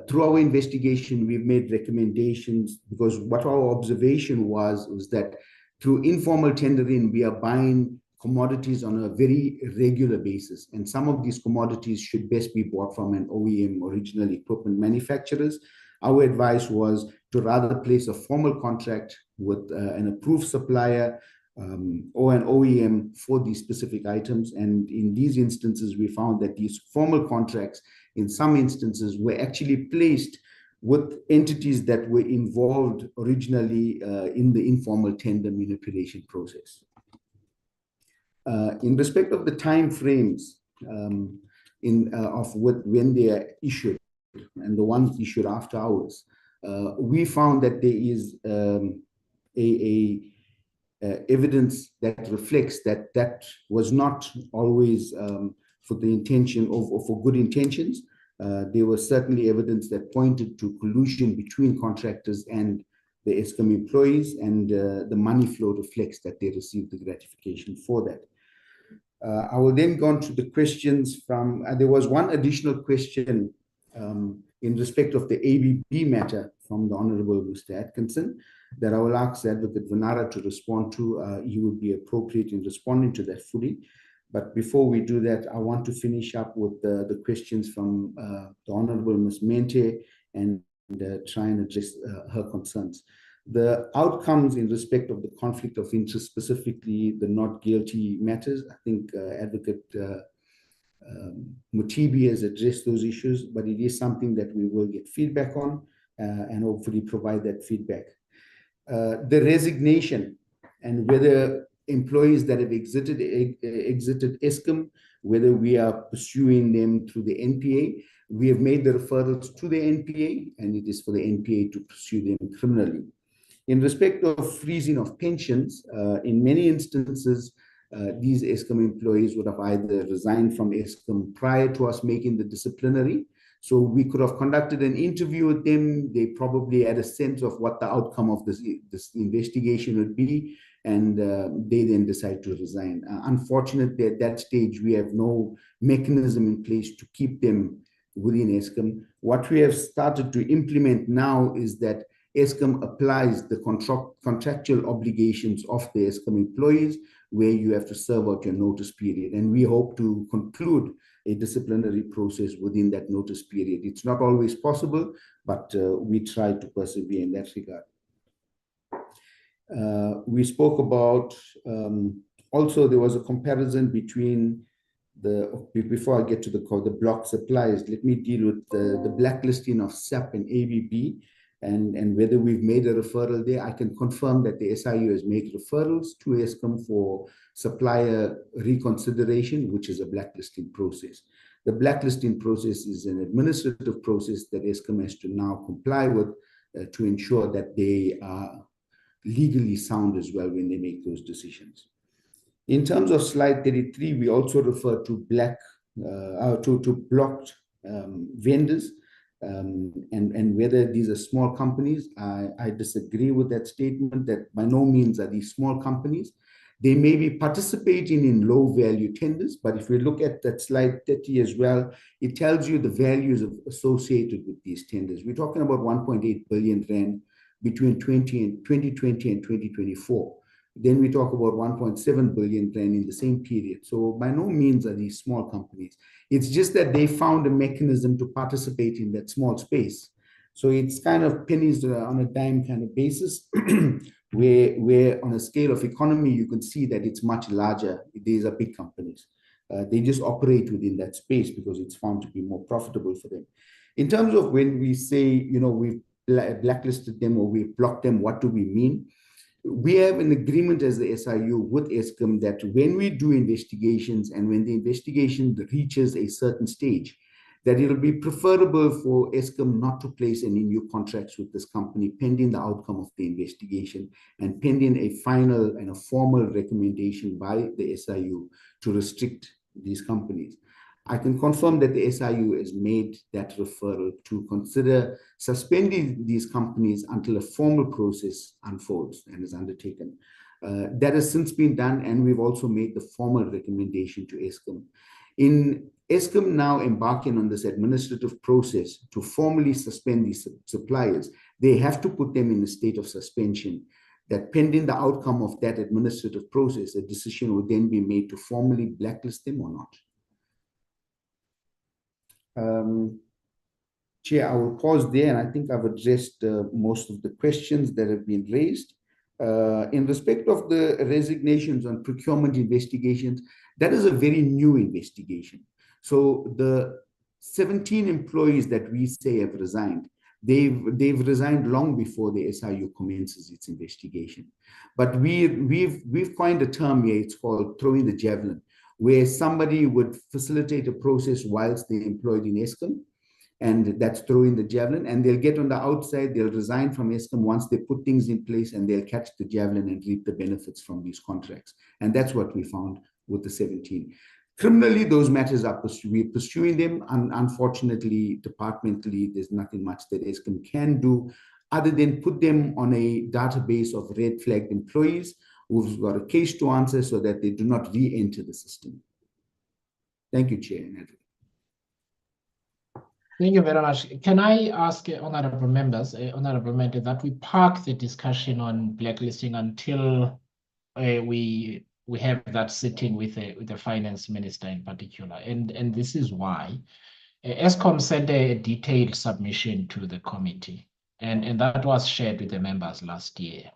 Through our investigation, we've made recommendations because what our observation was that through informal tendering, we are buying commodities on a very regular basis. And some of these commodities should best be bought from an OEM, original equipment manufacturers. Our advice was to rather place a formal contract with an approved supplier or an OEM for these specific items. And in these instances, we found that these formal contracts, in some instances, were actually placed with entities that were involved originally in the informal tender manipulation process. In respect of the time frames of when they are issued and the ones issued after hours, we found that there is evidence that reflects that was not always for the intention or for good intentions. There was certainly evidence that pointed to collusion between contractors and the Eskom employees, and the money flow reflects that they received the gratification for that. I will then go on to the questions from, there was one additional question in respect of the ABB matter from the Honorable Mr. Atkinson that I will ask Advocate Vanara to respond to. He would be appropriate in responding to that fully. But before we do that, I want to finish up with the questions from the Honorable Ms. Mente and try and address her concerns. The outcomes in respect of the conflict of interest, specifically the not guilty matters, I think Advocate Mutibi has addressed those issues, but it is something that we will get feedback on and hopefully provide that feedback. The resignation and whether employees that have exited Eskom, whether we are pursuing them through the NPA, we have made the referrals to the NPA, and it is for the NPA to pursue them criminally. In respect of freezing of pensions, in many instances, these Eskom employees would have either resigned from Eskom prior to us making the disciplinary. So we could have conducted an interview with them. They probably had a sense of what the outcome of this investigation would be, and they then decide to resign. Unfortunately, at that stage, we have no mechanism in place to keep them within Eskom. What we have started to implement now is that Eskom applies the contractual obligations of the Eskom employees, where you have to serve out your notice period. And we hope to conclude a disciplinary process within that notice period. It's not always possible, but we try to persevere in that regard. We spoke about, also there was a comparison between before I get to the block supplies, let me deal with the blacklisting of SAP and ABB. And whether we've made a referral there. I can confirm that the SIU has made referrals to Eskom for supplier reconsideration, which is a blacklisting process. The blacklisting process is an administrative process that Eskom has to now comply with to ensure that they are legally sound as well when they make those decisions. In terms of slide 33, we also refer to blocked vendors. And whether these are small companies, I disagree with that statement that by no means are these small companies. They may be participating in low value tenders, but if we look at that slide 30 as well, it tells you the values associated with these tenders. We're talking about 1.8 billion rand between 2020 and 2024. Then we talk about 1.7 billion rand in the same period. So by no means are these small companies. It's just that they found a mechanism to participate in that small space. So it's kind of pennies on a dime kind of basis, where on a scale of economy, you can see that it's much larger. These are big companies. They just operate within that space because it's found to be more profitable for them. In terms of when we say, you know, we've blacklisted them or we've blocked them, what do we mean? We have an agreement as the SIU with Eskom that when we do investigations and when the investigation reaches a certain stage, that it'll be preferable for Eskom not to place any new contracts with this company pending the outcome of the investigation and pending a final and a formal recommendation by the SIU to restrict these companies. I can confirm that the SIU has made that referral to consider suspending these companies until a formal process unfolds and is undertaken. That has since been done, and we've also made the formal recommendation to Eskom. In Eskom now embarking on this administrative process to formally suspend these suppliers, they have to put them in a state of suspension, that pending the outcome of that administrative process, a decision will then be made to formally blacklist them or not. Chair, I will pause there, and I think I've addressed most of the questions that have been raised. In respect of the resignations on procurement investigations, that is a very new investigation. So the 17 employees that we say have resigned, they've resigned long before the SIU commences its investigation. But we've coined a term here, it's called throwing the javelin, where somebody would facilitate a process whilst they're employed in Eskom, and that's throwing the javelin, and they'll get on the outside, they'll resign from Eskom once they put things in place, and they'll catch the javelin and reap the benefits from these contracts. And that's what we found with the 17. Criminally, those matters are we're pursuing them, and unfortunately, departmentally, there's nothing much that Eskom can do other than put them on a database of red flagged employees who've got a case to answer so that they do not re-enter the system. Thank you, Chair. Thank you very much. Can I ask honorable members, honorable member, that we park the discussion on blacklisting until we have that sitting with the finance minister in particular, and this is why Eskom sent a detailed submission to the committee, and that was shared with the members last year,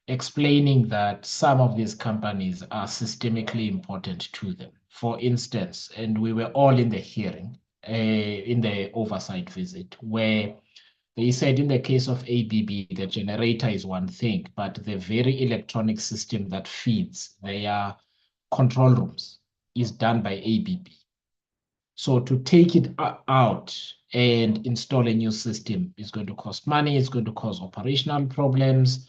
explaining that some of these companies are systemically important to them. For instance, and we were all in the hearing, in the oversight visit, where they said in the case of ABB, the generator is one thing, but the very electronic system that feeds their control rooms is done by ABB. So to take it out and install a new system is going to cost money, it's going to cause operational problems.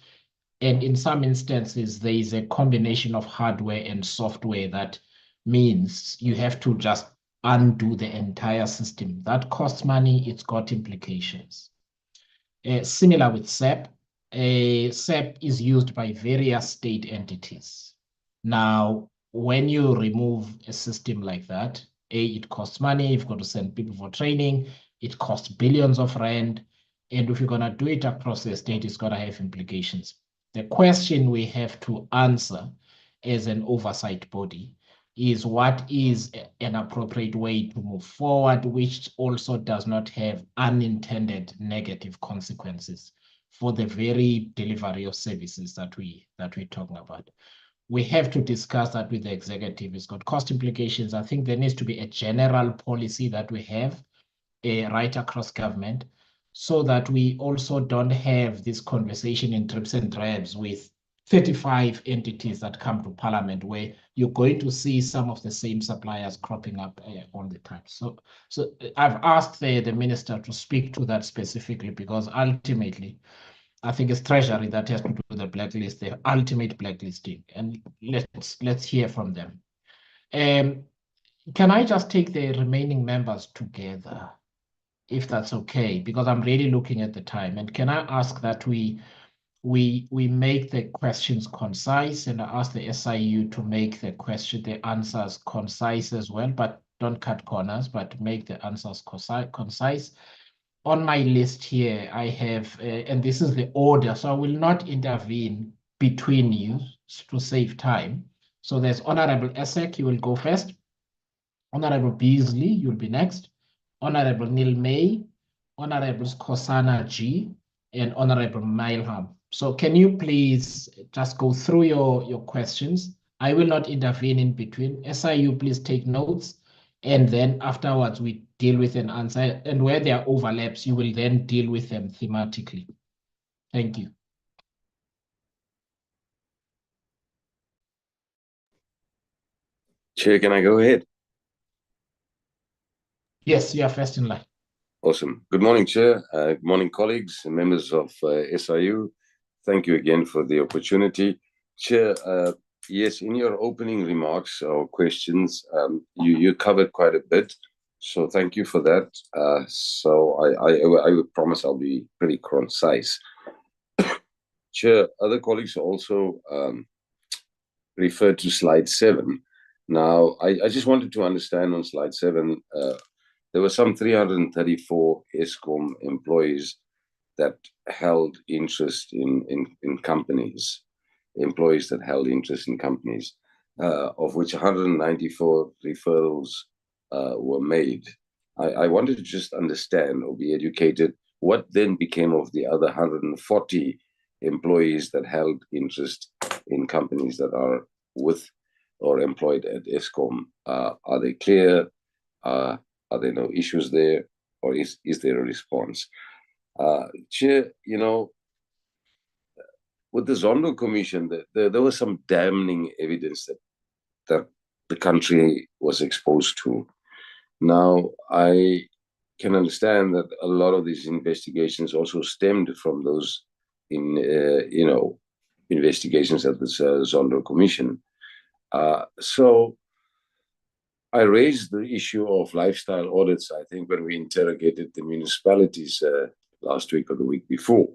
And in some instances, there is a combination of hardware and software that means you have to just undo the entire system. That costs money, it's got implications. Similar with SEP, SEP is used by various state entities. Now, when you remove a system like that, it costs money, you've got to send people for training, it costs billions of rand, and if you're going to do it across the state, it's going to have implications. The question we have to answer as an oversight body is what is an appropriate way to move forward, which also does not have unintended negative consequences for the very delivery of services that we're talking about. We have to discuss that with the executive. It's got cost implications. I think there needs to be a general policy that we have right across government, so that we also don't have this conversation in drips and drabs with 35 entities that come to parliament, where you're going to see some of the same suppliers cropping up all the time. So I've asked the minister to speak to that specifically, because ultimately, I think it's Treasury that has to do the blacklist, the ultimate blacklisting, and let's hear from them. Can I just take the remaining members together, if that's okay, because I'm really looking at the time? And can I ask that we make the questions concise, and I ask the SIU to make the answers concise as well, but don't cut corners, but make the answers concise. On my list here, I have, and this is the order, so I will not intervene between you to save time. So there's Honorable Esek, you will go first. Honorable Beasley, you'll be next. Honorable Neil May, Honorable Kosana G, and Honorable Milham. So can you please just go through your questions? I will not intervene in between. SIU, please take notes, and then afterwards we deal with an answer. And where there are overlaps, you will then deal with them thematically. Thank you. Chair, can I go ahead? Yes, you are first in line. Awesome. Good morning, Chair. Good morning, colleagues and members of SIU. Thank you again for the opportunity. Chair, yes, in your opening remarks or questions, you covered quite a bit. So thank you for that. So I would promise I'll be pretty concise. Chair, other colleagues also referred to slide 7. Now, I just wanted to understand on slide 7, there were some 334 Eskom employees that held interest in companies, employees that held interest in companies, of which 194 referrals were made. I wanted to just understand or be educated what then became of the other 140 employees that held interest in companies that are with or employed at Eskom. Are they clear? Are there no issues there, or is there a response? Chair, you know, with the Zondo Commission, there was some damning evidence that the country was exposed to. Now, I can understand that a lot of these investigations also stemmed from those investigations at the Zondo Commission. So I raised the issue of lifestyle audits, I think, when we interrogated the municipalities last week or the week before.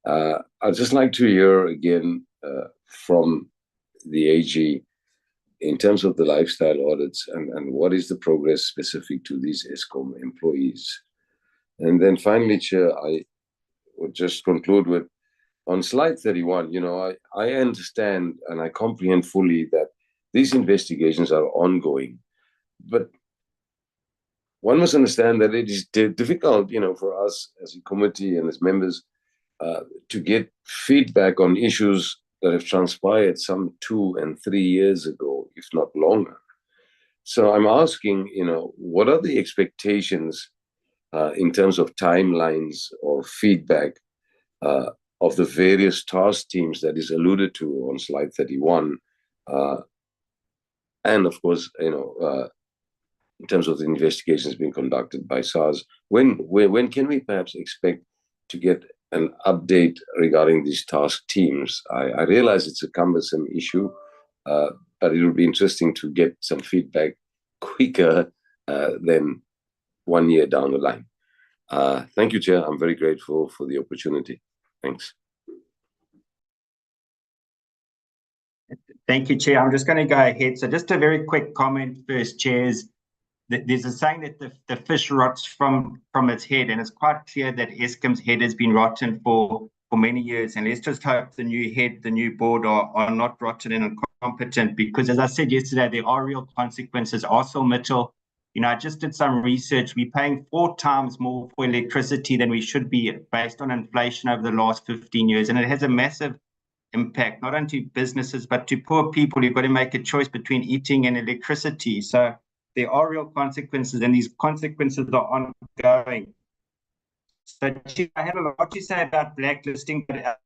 I'd just like to hear again from the AG in terms of the lifestyle audits, and what is the progress specific to these Eskom employees? And then finally, Chair, I would just conclude with, on slide 31, I understand and I comprehend fully that these investigations are ongoing, but one must understand that it is difficult, for us as a committee and as members to get feedback on issues that have transpired some 2 and 3 years ago, if not longer. So I'm asking, what are the expectations in terms of timelines or feedback of the various task teams that is alluded to on slide 31? And of course, in terms of the investigations being conducted by SARS, when can we perhaps expect to get an update regarding these task teams? I realize it's a cumbersome issue, but it would be interesting to get some feedback quicker than 1 year down the line. Thank you, Chair. I'm very grateful for the opportunity. Thanks. Thank you, Chair. I'm just going to go ahead. So just a very quick comment first, Chairs. There's a saying that the fish rots from its head, and it's quite clear that Eskom's head has been rotten for many years. And let's just hope the new head, the new board are not rotten and incompetent, because as I said yesterday, there are real consequences. Also, Mitchell, I just did some research. We're paying 4 times more for electricity than we should be based on inflation over the last 15 years. And it has a massive impact, not only to businesses, but to poor people who've got to make a choice between eating and electricity. So there are real consequences, and these consequences are ongoing. So I had a lot to say about blacklisting, but I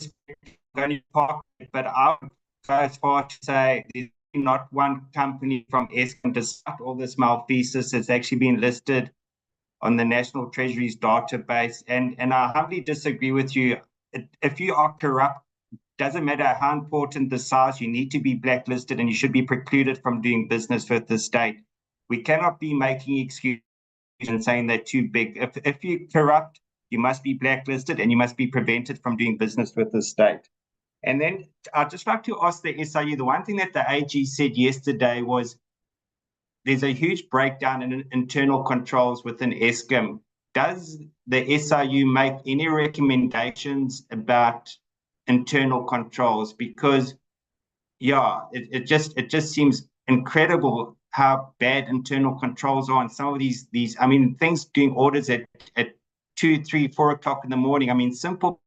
would go as far to say there's not one company from Eskom, despite all this malfeasance, that's actually been listed on the National Treasury's database. And I humbly disagree with you. If you are corrupt, doesn't matter how important the size, you need to be blacklisted and you should be precluded from doing business with the state. We cannot be making excuses and saying they're too big. If you're corrupt, you must be blacklisted and you must be prevented from doing business with the state. And then I'd just like to ask the SIU, the one thing that the AG said yesterday was there's a huge breakdown in internal controls within Eskom. Does the SIU make any recommendations about internal controls? Because, it just seems incredible how bad internal controls are, and some of these things doing orders at 2, 3, 4 o'clock in the morning. Simple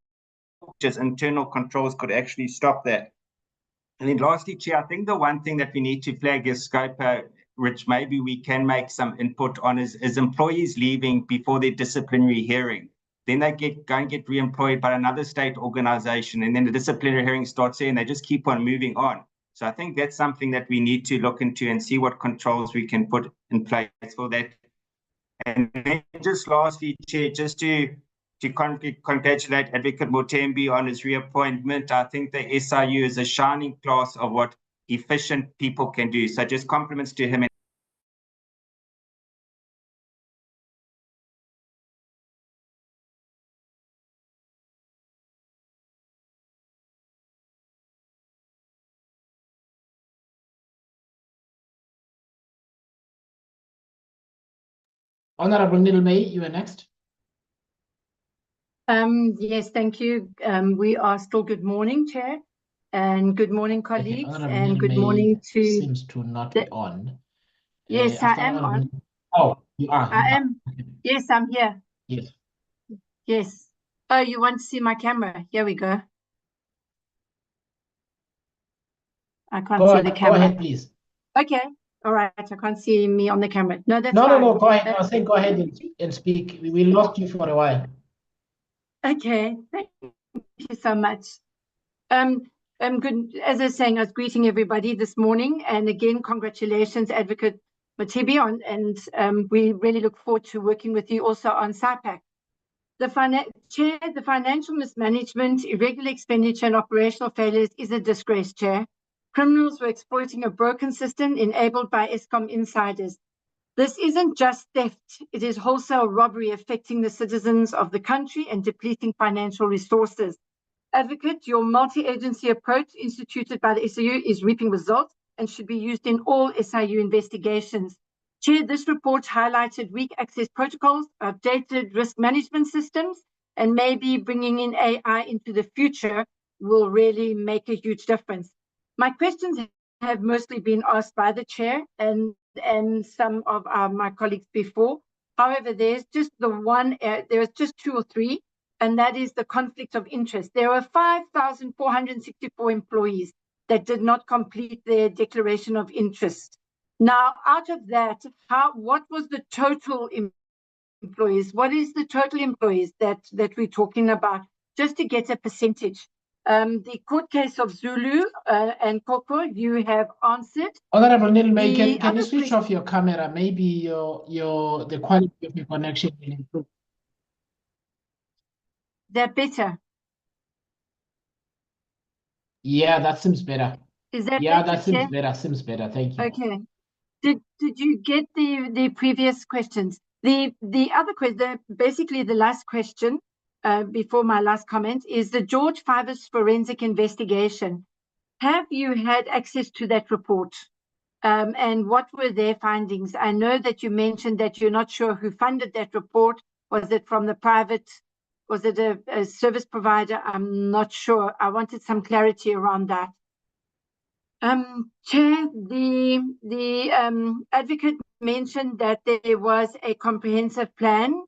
just internal controls could actually stop that. And then lastly, Chair, I think the one thing that we need to flag is scope, which maybe we can make some input on, is employees leaving before their disciplinary hearing. Then they go and get re-employed by another state organization, and then the disciplinary hearing starts there, and they just keep on moving on. So I think that's something that we need to look into and see what controls we can put in place for that. And then just lastly, Chair, just to congratulate Advocate Mutembi on his reappointment. I think the SIU is a shining class of what efficient people can do. So just compliments to him. Honorable Nilmay, you are next. Yes, thank you. We are still good morning, Chair, and good morning, colleagues, and good morning to... Seems to not be on. Yes, I am on. Oh, you are. I am. Yes, I'm here. Yes. Yes. Oh, you want to see my camera? Here we go. I can't see the camera. Go ahead, please. Okay. All right. I can't see me on the camera. No, that's fine. No, go ahead. I think go ahead and speak. We lost you for a while. Okay. Thank you so much. Good. As I was saying, I was greeting everybody this morning, and again, congratulations, Advocate Mutembi, and we really look forward to working with you also on SIPAC. Chair, the financial mismanagement, irregular expenditure, and operational failures is a disgrace, Chair. Criminals were exploiting a broken system enabled by Eskom insiders. This isn't just theft, it is wholesale robbery affecting the citizens of the country and depleting financial resources. Advocate, your multi-agency approach instituted by the SIU is reaping results, and should be used in all SIU investigations. Chair, this report highlighted weak access protocols, outdated risk management systems, and maybe bringing in AI into the future will really make a huge difference. My questions have mostly been asked by the chair and some of my colleagues before. However, there's just there's just 2 or 3, and that is the conflict of interest. There were 5,464 employees that did not complete their declaration of interest. Now, out of that, what was the total employees? What is the total employees that we're talking about, just to get a percentage? The court case of Zulu and Koko, you have answered. Honorable Nilme, can you switch off your camera? Maybe the quality of your connection will improve. That better? Yeah, that seems better. Is that yeah, better, that seems Chair? better. Seems better. Thank you. Okay. Did you get the previous questions? The other question, basically the last question before my last comment, is the George Fivers forensic investigation. Have you had access to that report? And what were their findings? I know that you mentioned that you're not sure who funded that report. Was it from the private? Was it a service provider? I'm not sure. I wanted some clarity around that. Chair, the advocate mentioned that there was a comprehensive plan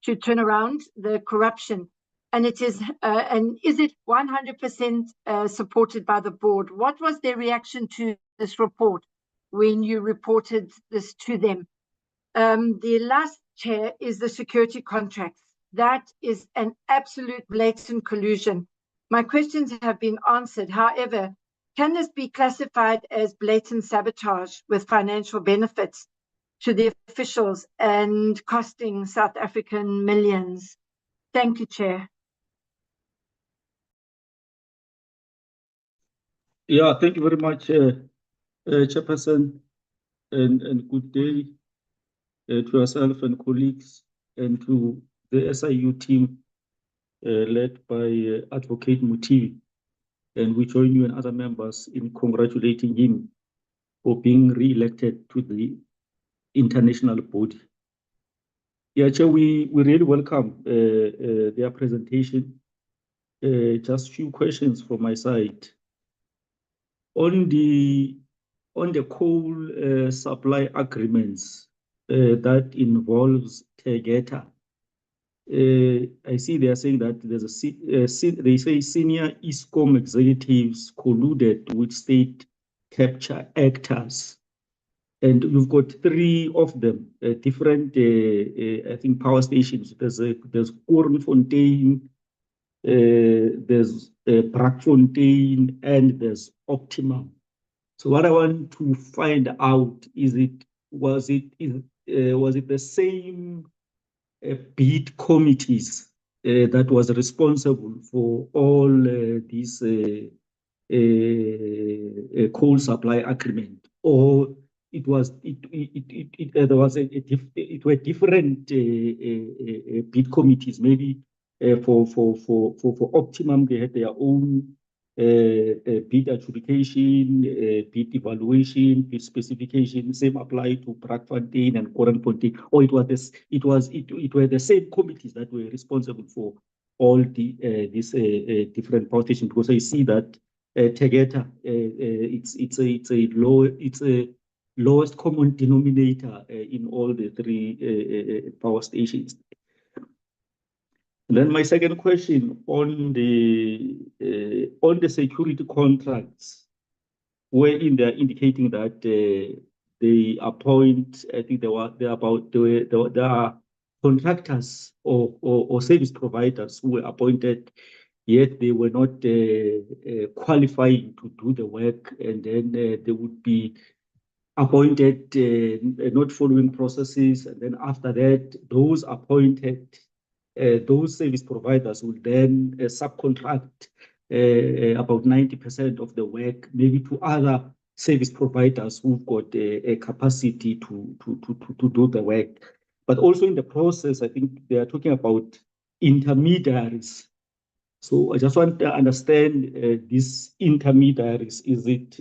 to turn around the corruption, and is it 100% supported by the board? What was their reaction to this report when you reported this to them? The last, Chair, is the security contracts. That is an absolute blatant collusion. My questions have been answered. However, can this be classified as blatant sabotage with financial benefits to the officials and costing South African millions? Thank you, Chair. Yeah, thank you very much, Chairperson, and good day to yourself and colleagues and to the SIU team led by Advocate Mutivi. And we join you and other members in congratulating him for being re-elected to the international body. Yeah, Chair, we really welcome their presentation. Just few questions from my side. On the coal supply agreements that involves Tegeta, I see they are saying that there's they say senior Eskom executives colluded with state capture actors, and you've got 3 of them, different, I think, power stations. There's Korenfontein, there's Brakfontein, and there's Optimum. So what I want to find out is was it the same bid committees that was responsible for all these coal supply agreement, or it were different bid committees? Maybe for Optimum they had their own bid adjudication, bid evaluation, bid specification. Same apply to Brakfontein and Korenfontein, or it were the same committees that were responsible for all these different power stations? Because I see that Tegeta, it's a lowest common denominator in all the 3 power stations. And then my second question on the security contracts, wherein they're indicating that they appoint, I think there are contractors or service providers who were appointed, yet they were not qualifying to do the work, and then they would be appointed not following processes, and then after that, those appointed, those service providers will then subcontract about 90% of the work, maybe to other service providers who've got a capacity to do the work. But also in the process, I think they are talking about intermediaries So I just want to understand these intermediaries. Is it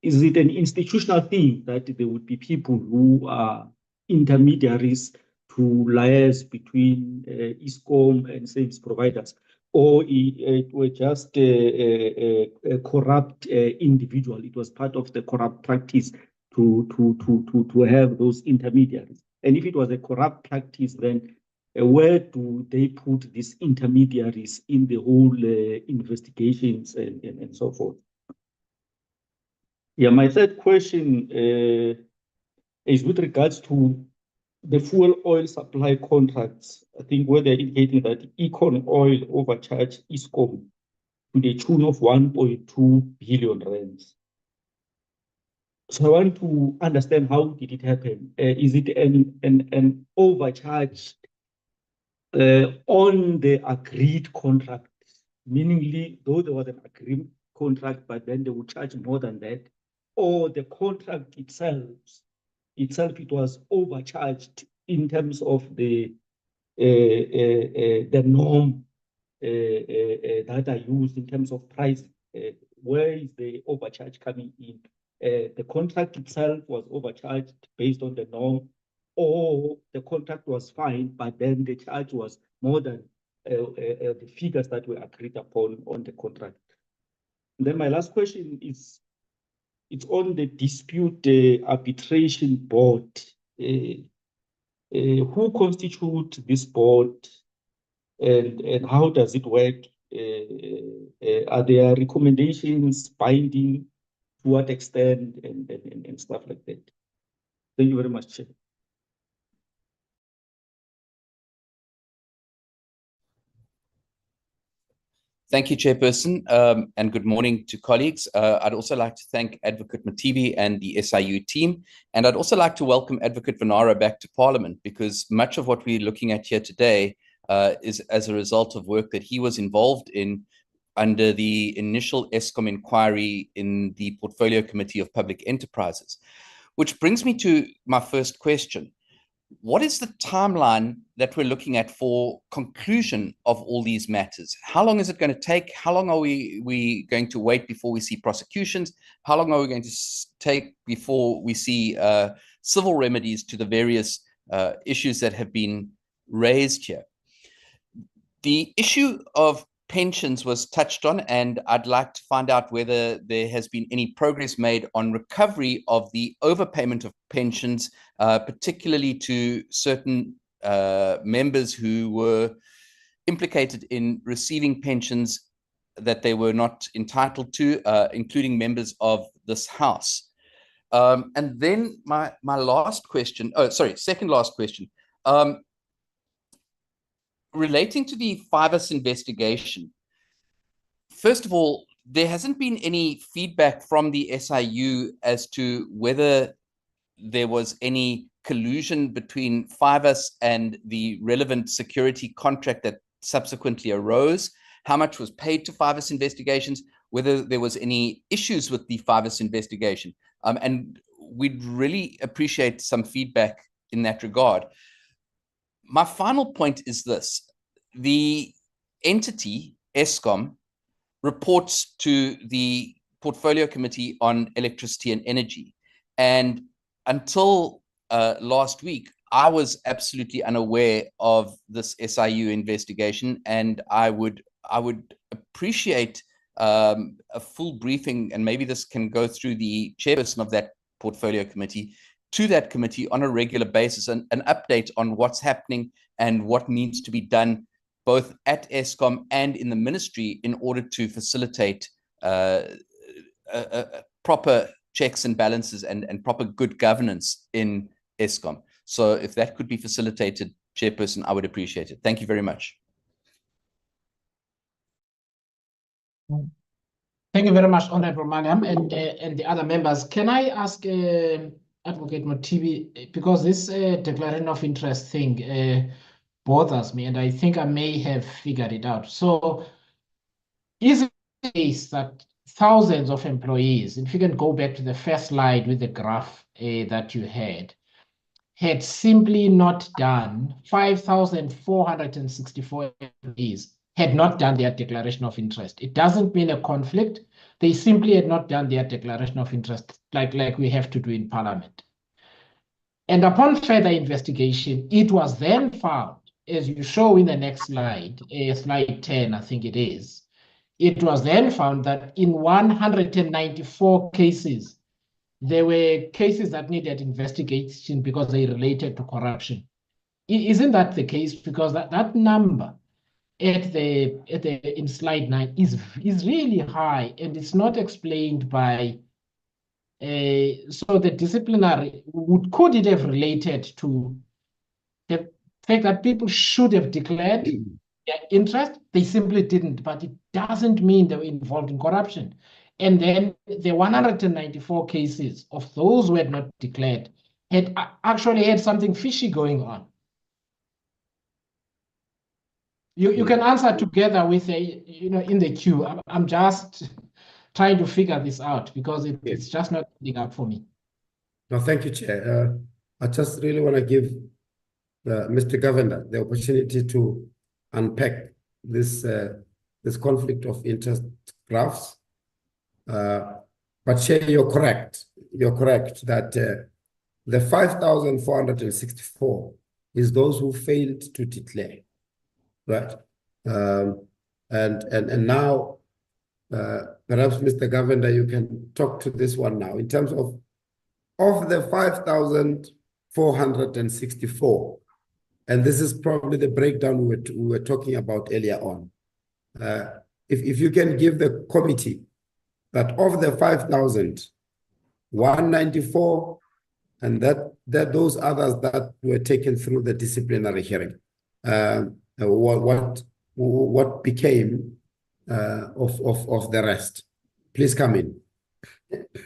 is it an institutional thing that there would be people who are intermediaries to liaise between Eskom and service providers, or it were just a corrupt individual? It was part of the corrupt practice to have those intermediaries. And if it was a corrupt practice, then where do they put these intermediaries in the whole investigations and so forth? Yeah, my third question is with regards to the fuel oil supply contracts. I think where they're indicating that Econ Oil overcharged Eskom to the tune of 1.2 billion rands. So I want to understand, how did it happen? Is it an overcharge on the agreed contract, meaningly, though there was an agreed contract, but then they would charge more than that, or the contract itself it was overcharged in terms of the norm that are used in terms of price? Where is the overcharge coming in? The contract itself was overcharged based on the norm, or the contract was fine, but then the charge was more than the figures that were agreed upon on the contract. And then my last question is, it's on the dispute arbitration board. Who constitutes this board, and how does it work? Are there recommendations binding? To what extent, and stuff like that? Thank you very much, Chair. Thank you, Chairperson, and good morning to colleagues. I'd also like to thank Advocate Matibi and the SIU team, and I'd also like to welcome Advocate Vanara back to Parliament, because much of what we're looking at here today is as a result of work that he was involved in under the initial Eskom inquiry in the Portfolio Committee of Public Enterprises. Which brings me to my first question. What is the timeline that we're looking at for conclusion of all these matters? How long is it going to take? How long are we going to wait before we see prosecutions? How long are we going to take before we see civil remedies to the various issues that have been raised here? The issue of pensions was touched on, and I'd like to find out whether there has been any progress made on recovery of the overpayment of pensions, particularly to certain members who were implicated in receiving pensions that they were not entitled to, including members of this House. And then my last question, second last question. Relating to the FIVUS investigation, first of all, there hasn't been any feedback from the SIU as to whether there was any collusion between FIVUS and the relevant security contract that subsequently arose, how much was paid to FIVUS investigations, whether there was any issues with the FIVUS investigation. And we'd really appreciate some feedback in that regard. My final point is this: the entity, Eskom, reports to the Portfolio Committee on Electricity and Energy. And until last week, I was absolutely unaware of this SIU investigation, and I would appreciate a full briefing, and maybe this can go through the chairperson of that Portfolio Committee, to that committee on a regular basis, and an update on what's happening and what needs to be done both at Eskom and in the ministry in order to facilitate proper checks and balances and proper good governance in Eskom. So if that could be facilitated, Chairperson, I would appreciate it. Thank you very much. Thank you very much, Honorable Mariam, and the other members. Can I ask Advocate Matibi, because this declaration of interest thing bothers me, and I think I may have figured it out. So is it the case that thousands of employees, if you can go back to the first slide with the graph that you had, had simply not done 5,464 employees had not done their declaration of interest. It doesn't mean a conflict. They simply had not done their declaration of interest like we have to do in Parliament. And upon further investigation, it was then found, as you show in the next slide, slide 10, I think it is, it was then found that in 194 cases, there were cases that needed investigation because they related to corruption. Isn't that the case? Because that number in slide 9 is really high, and it's not explained by. So the disciplinary could it have related to the fact that people should have declared their interest? They simply didn't, but it doesn't mean they were involved in corruption. And then the 194 cases of those who had not declared had actually had something fishy going on. You can answer together with in the queue. I'm just trying to figure this out because it's just not adding up for me. No, thank you, Chair. I just really want to give Mr. Governor the opportunity to unpack this conflict of interest graphs. But Chair, you're correct. You're correct that the 5,464 is those who failed to declare, right? And now, perhaps Mr. Governor, you can talk to this one now in terms of the 5,464, and this is probably the breakdown we were talking about earlier on. If you can give the committee that of the 5,194, and that those others that were taken through the disciplinary hearing, what became of the rest? Please come in.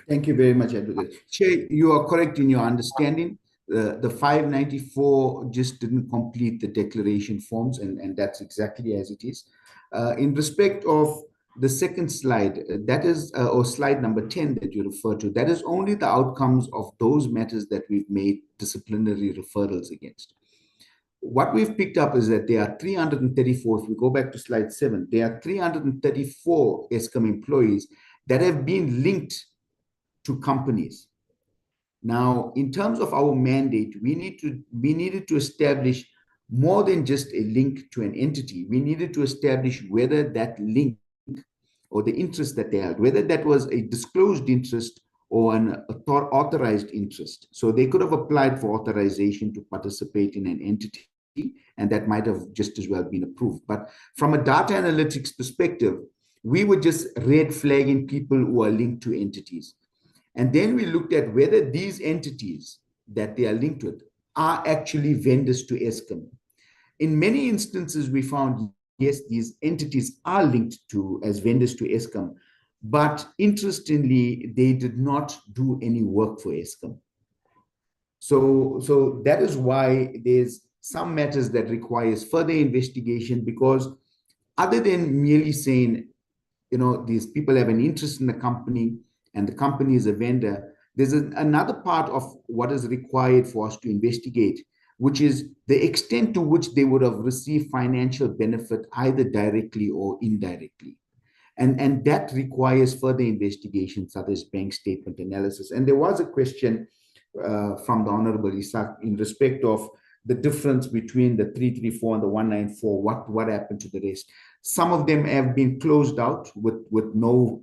Thank you very much, Advocate. Chair, you are correct in your understanding. The 594 just didn't complete the declaration forms, and that's exactly as it is. In respect of the second slide, that is, or slide number 10 that you refer to, that is only the outcomes of those matters that we've made disciplinary referrals against. What we've picked up is that there are 334, if we go back to slide 7, there are 334 Eskom employees that have been linked to companies. Now, in terms of our mandate, we needed to establish more than just a link to an entity. We needed to establish whether that link or the interest that they had, whether that was a disclosed interest or an authorized interest. So they could have applied for authorization to participate in an entity, and that might have just as well been approved. But from a data analytics perspective, we were just red flagging people who are linked to entities. And then we looked at whether these entities that they are linked with are actually vendors to Eskom. In many instances, we found, yes, these entities are linked to as vendors to Eskom, but interestingly, they did not do any work for Eskom. So that is why there's some matters that requires further investigation, because other than merely saying, these people have an interest in the company and the company is a vendor, there's another part of what is required for us to investigate, which is the extent to which they would have received financial benefit either directly or indirectly. And that requires further investigation, such as bank statement analysis. And there was a question from the Honorable Isaac in respect of the difference between the 334 and the 194, what happened to the rest. Some of them have been closed out with no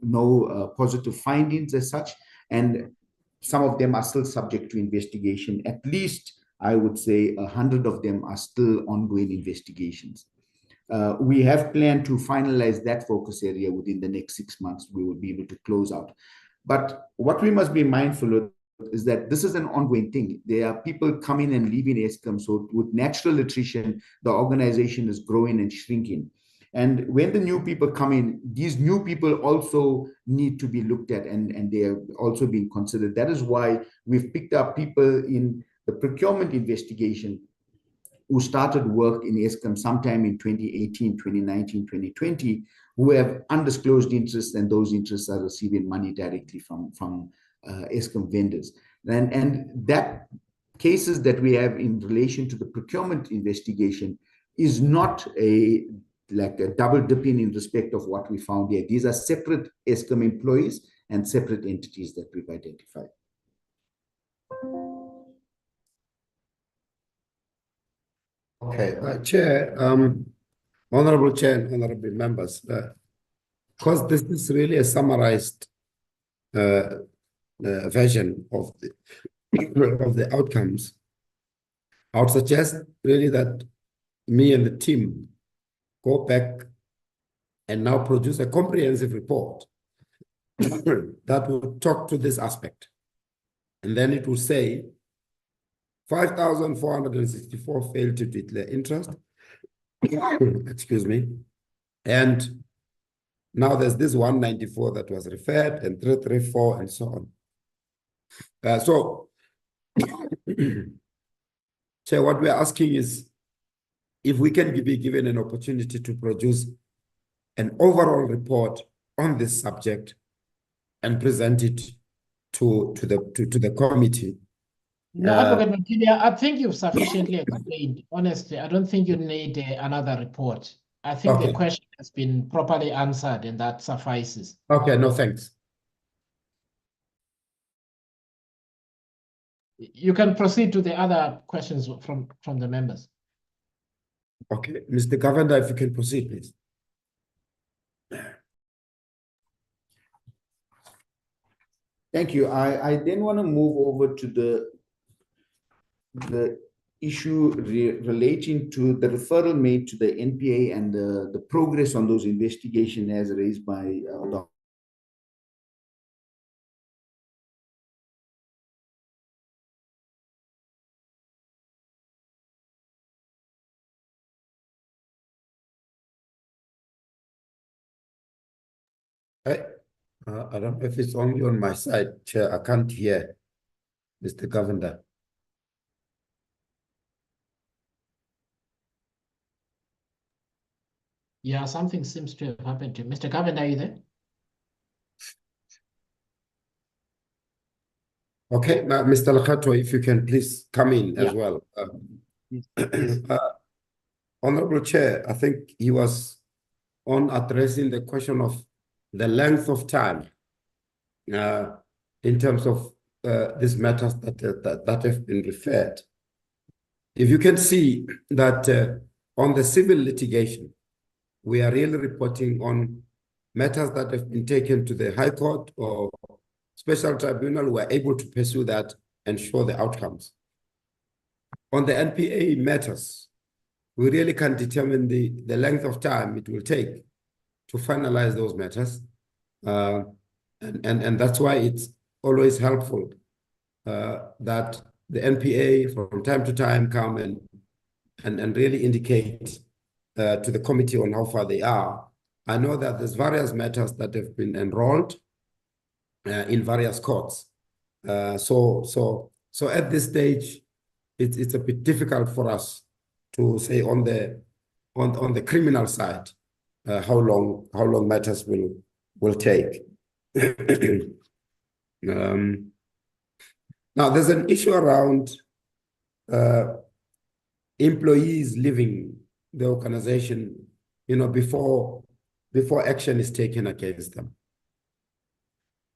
positive findings as such, and some of them are still subject to investigation. At least, I would say, 100 of them are still ongoing investigations. We have planned to finalize that focus area within the next 6 months. We will be able to close out. But what we must be mindful of is that this is an ongoing thing. There are people coming and leaving Eskom. So with natural attrition, the organization is growing and shrinking. And when the new people come in, these new people also need to be looked at, and they are also being considered. That is why we've picked up people in the procurement investigation who started work in Eskom sometime in 2018, 2019, 2020, who have undisclosed interests, and those interests are receiving money directly from Eskom vendors. And that cases that we have in relation to the procurement investigation is not a double dipping in respect of what we found here. These are separate Eskom employees and separate entities that we've identified. Okay, Chair, Honorable Chair and honorable members, because this is really a summarized version of the outcomes, I would suggest really that me and the team go back and now produce a comprehensive report that will talk to this aspect. And then it will say 5,464 failed to declare interest. Excuse me. And now there's this 194 that was referred and 334 and so on. So what we're asking is if we can be given an opportunity to produce an overall report on this subject and present it to the committee. No, Advocate Matibi, I think you've sufficiently explained. Honestly, I don't think you need another report. I think the question has been properly answered and that suffices. Okay, no, thanks. You can proceed to the other questions from the members. Okay, Mr. Governor, if you can proceed, please. Thank you. I then want to move over to the issue relating to the referral made to the NPA and the progress on those investigations as raised by Dr. I don't know if it's only on my side, Chair. I can't hear Mr. Governor. Yeah, something seems to have happened to Mr. Governor. Are you there? Okay, Mr. Lakato, if you can please come in as well. Yes. Honorable Chair, I think he was on addressing the question of the length of time in terms of these matters that have been referred. If you can see that on the civil litigation, we are really reporting on matters that have been taken to the High Court or Special Tribunal who are able to pursue that and show the outcomes. On the NPA matters, we really can determine the length of time it will take to finalize those matters. And that's why it's always helpful that the NPA from time to time come and really indicate to the committee on how far they are. I know that there's various matters that have been enrolled in various courts. So at this stage, it's a bit difficult for us to say on the criminal side how long matters will take. Now there's an issue around employees leaving the organization, before action is taken against them.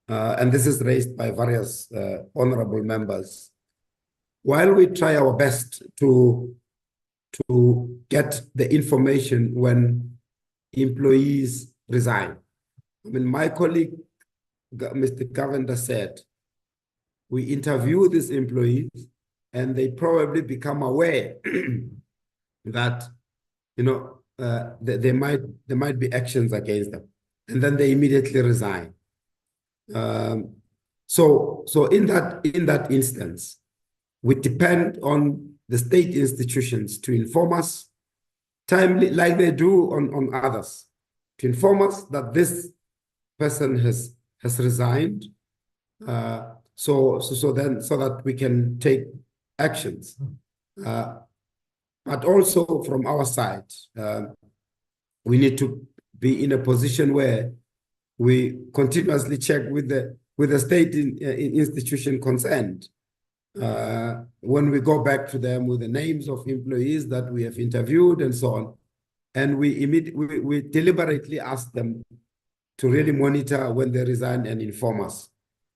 And this is raised by various honorable members. While we try our best to get the information when employees resign, I mean, my colleague, Mr. Govender, said, we interview these employees and they probably become aware that, there might be actions against them, and then they immediately resign. So in that instance, we depend on the state institutions to inform us timely, like they do on others, to inform us that this person has resigned, so that we can take actions. But also from our side, we need to be in a position where we continuously check with the state institution concerned when we go back to them with the names of employees that we have interviewed and so on, and we deliberately ask them to really monitor when they resign and inform us.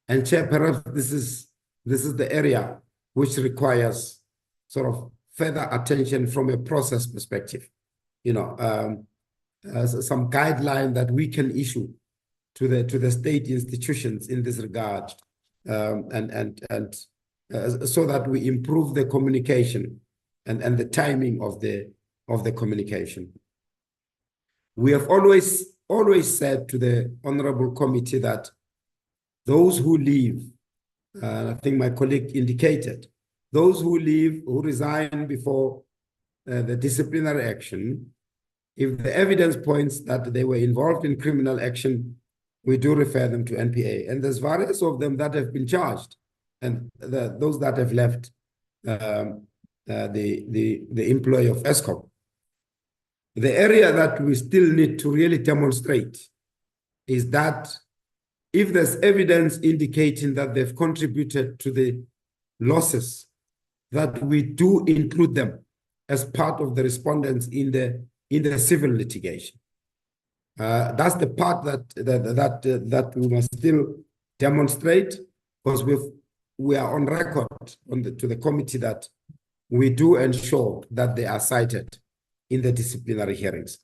And Chair, perhaps this is the area which requires sort of further attention from a process perspective. You know, some guideline that we can issue to the state institutions in this regard, so that we improve the communication and the timing of the communication. We have always said to the Honorable Committee that those who leave, I think my colleague indicated, those who leave, who resign before the disciplinary action, if the evidence points that they were involved in criminal action, we do refer them to NPA. And there's various of them that have been charged, and those that have left the employ of Eskom. The area that we still need to really demonstrate is that if there's evidence indicating that they've contributed to the losses, that we do include them as part of the respondents in the civil litigation. That's the part that we must still demonstrate, because we are on record to the committee that we do ensure that they are cited in the disciplinary hearings.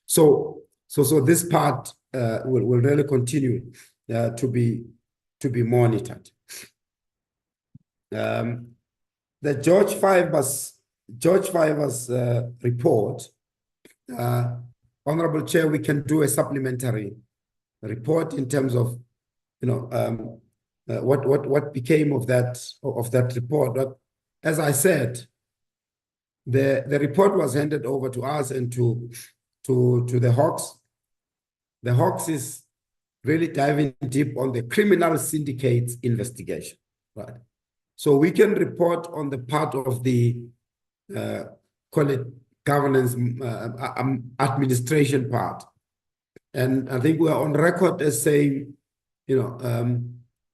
So this part will really continue to be monitored. The George Fiver's report, Honorable Chair, we can do a supplementary report in terms of, you know, what became of that report. But as I said, the report was handed over to us and to the Hawks. The Hawks is really diving deep on the criminal syndicates investigation, right? So we can report on the part of the call it governance administration part, and I think we are on record as saying, you know,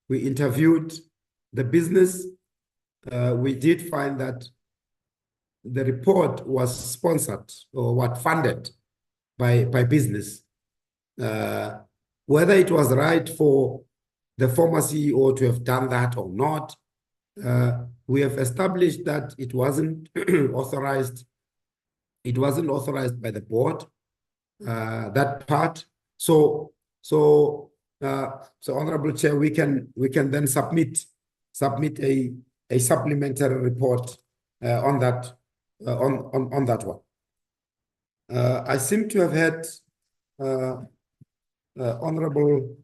we interviewed the business. We did find that the report was sponsored or what funded by business. Whether it was right for the former CEO to have done that or not, we have established that it wasn't authorized. It wasn't authorized by the board, that part. So Honorable Chair, we can then submit a supplementary report on that one. I seem to have had Honorable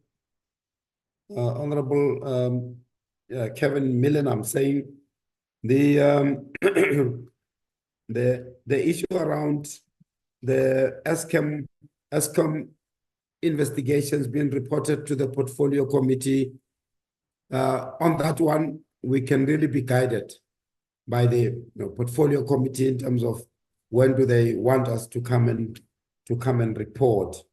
Kevin Millenham saying the issue around the Eskom investigations being reported to the portfolio committee. On that one, we can really be guided by the portfolio committee in terms of when do they want us to come and report.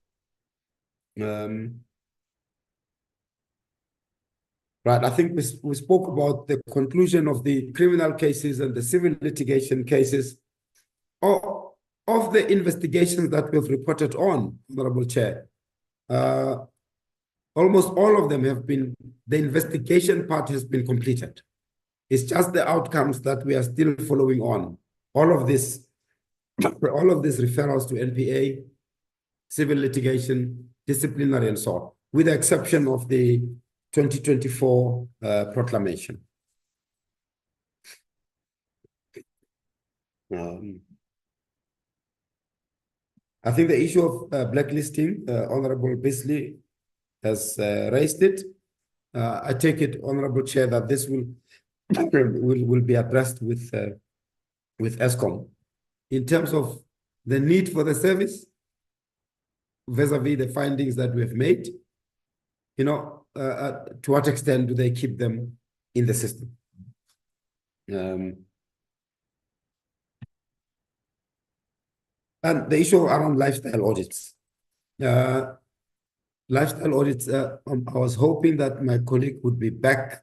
Right, I think we spoke about the conclusion of the criminal cases and the civil litigation cases. Of the investigations that we've reported on, Honorable Chair, almost all of them have been, the investigation part has been completed. It's just the outcomes that we are still following on. All of this referrals to NPA, civil litigation, disciplinary, and so on, with the exception of the 2024 proclamation. I think the issue of blacklisting, Honorable Bisley has raised it. I take it, Honorable Chair, that this will be addressed with Eskom in terms of the need for the service vis-a-vis the findings that we've made. You know, to what extent do they keep them in the system? And the issue around lifestyle audits. Lifestyle audits, I was hoping that my colleague would be back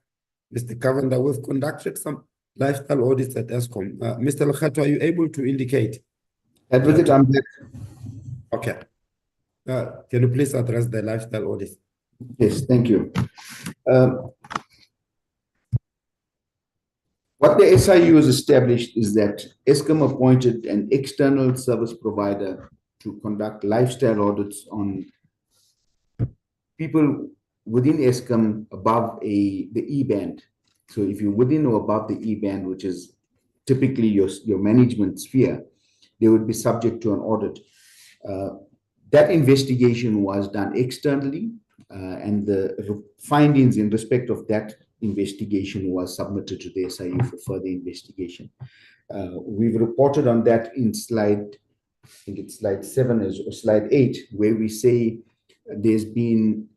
Mr. Governor, we've conducted some lifestyle audits at Eskom. Mr. Lekgetho, are you able to indicate? Advocate, I'm back. Okay. Can you please address the lifestyle audit? Yes, thank you. What the SIU has established is that Eskom appointed an external service provider to conduct lifestyle audits on people within Eskom above the E-band. So if you're within or above the E-band, which is typically your management sphere, they would be subject to an audit. That investigation was done externally, and the findings in respect of that investigation was submitted to the SIU for further investigation. We've reported on that in slide, I think it's slide 7 or slide 8, where we say there's been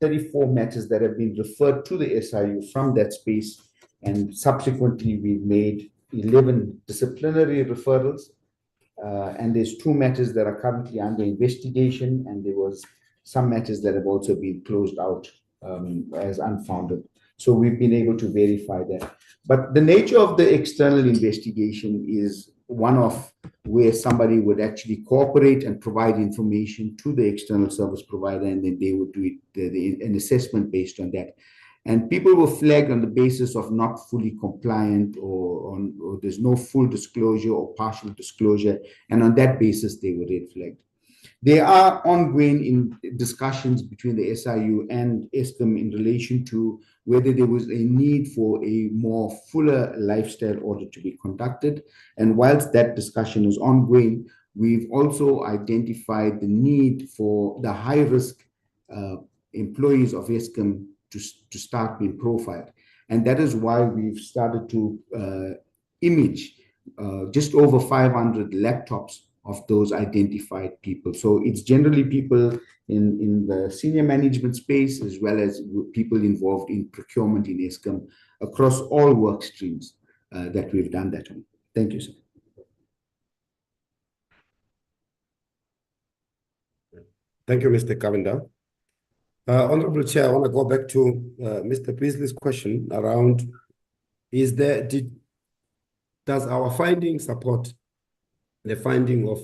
34 matters that have been referred to the SIU from that space, and subsequently we've made 11 disciplinary referrals, and there's 2 matters that are currently under investigation, and there was some matters that have also been closed out as unfounded. So we've been able to verify that. But the nature of the external investigation is one of where somebody would actually cooperate and provide information to the external service provider, and then they would do an assessment based on that. And people were flagged on the basis of not fully compliant, or there's no full disclosure or partial disclosure, and on that basis they were red flagged. There are ongoing discussions between the SIU and Eskom in relation to whether there was a need for a more fuller lifestyle audit to be conducted. And whilst that discussion is ongoing, we've also identified the need for the high-risk employees of Eskom to start being profiled. And that is why we've started to image just over 500 laptops of those identified people. So it's generally people in the senior management space, as well as people involved in procurement in Eskom across all work streams that we've done that on. Thank you, sir. Thank you, Mr. Governor. Honorable Chair, I want to go back to Mr. Beasley's question around, does our finding support the finding of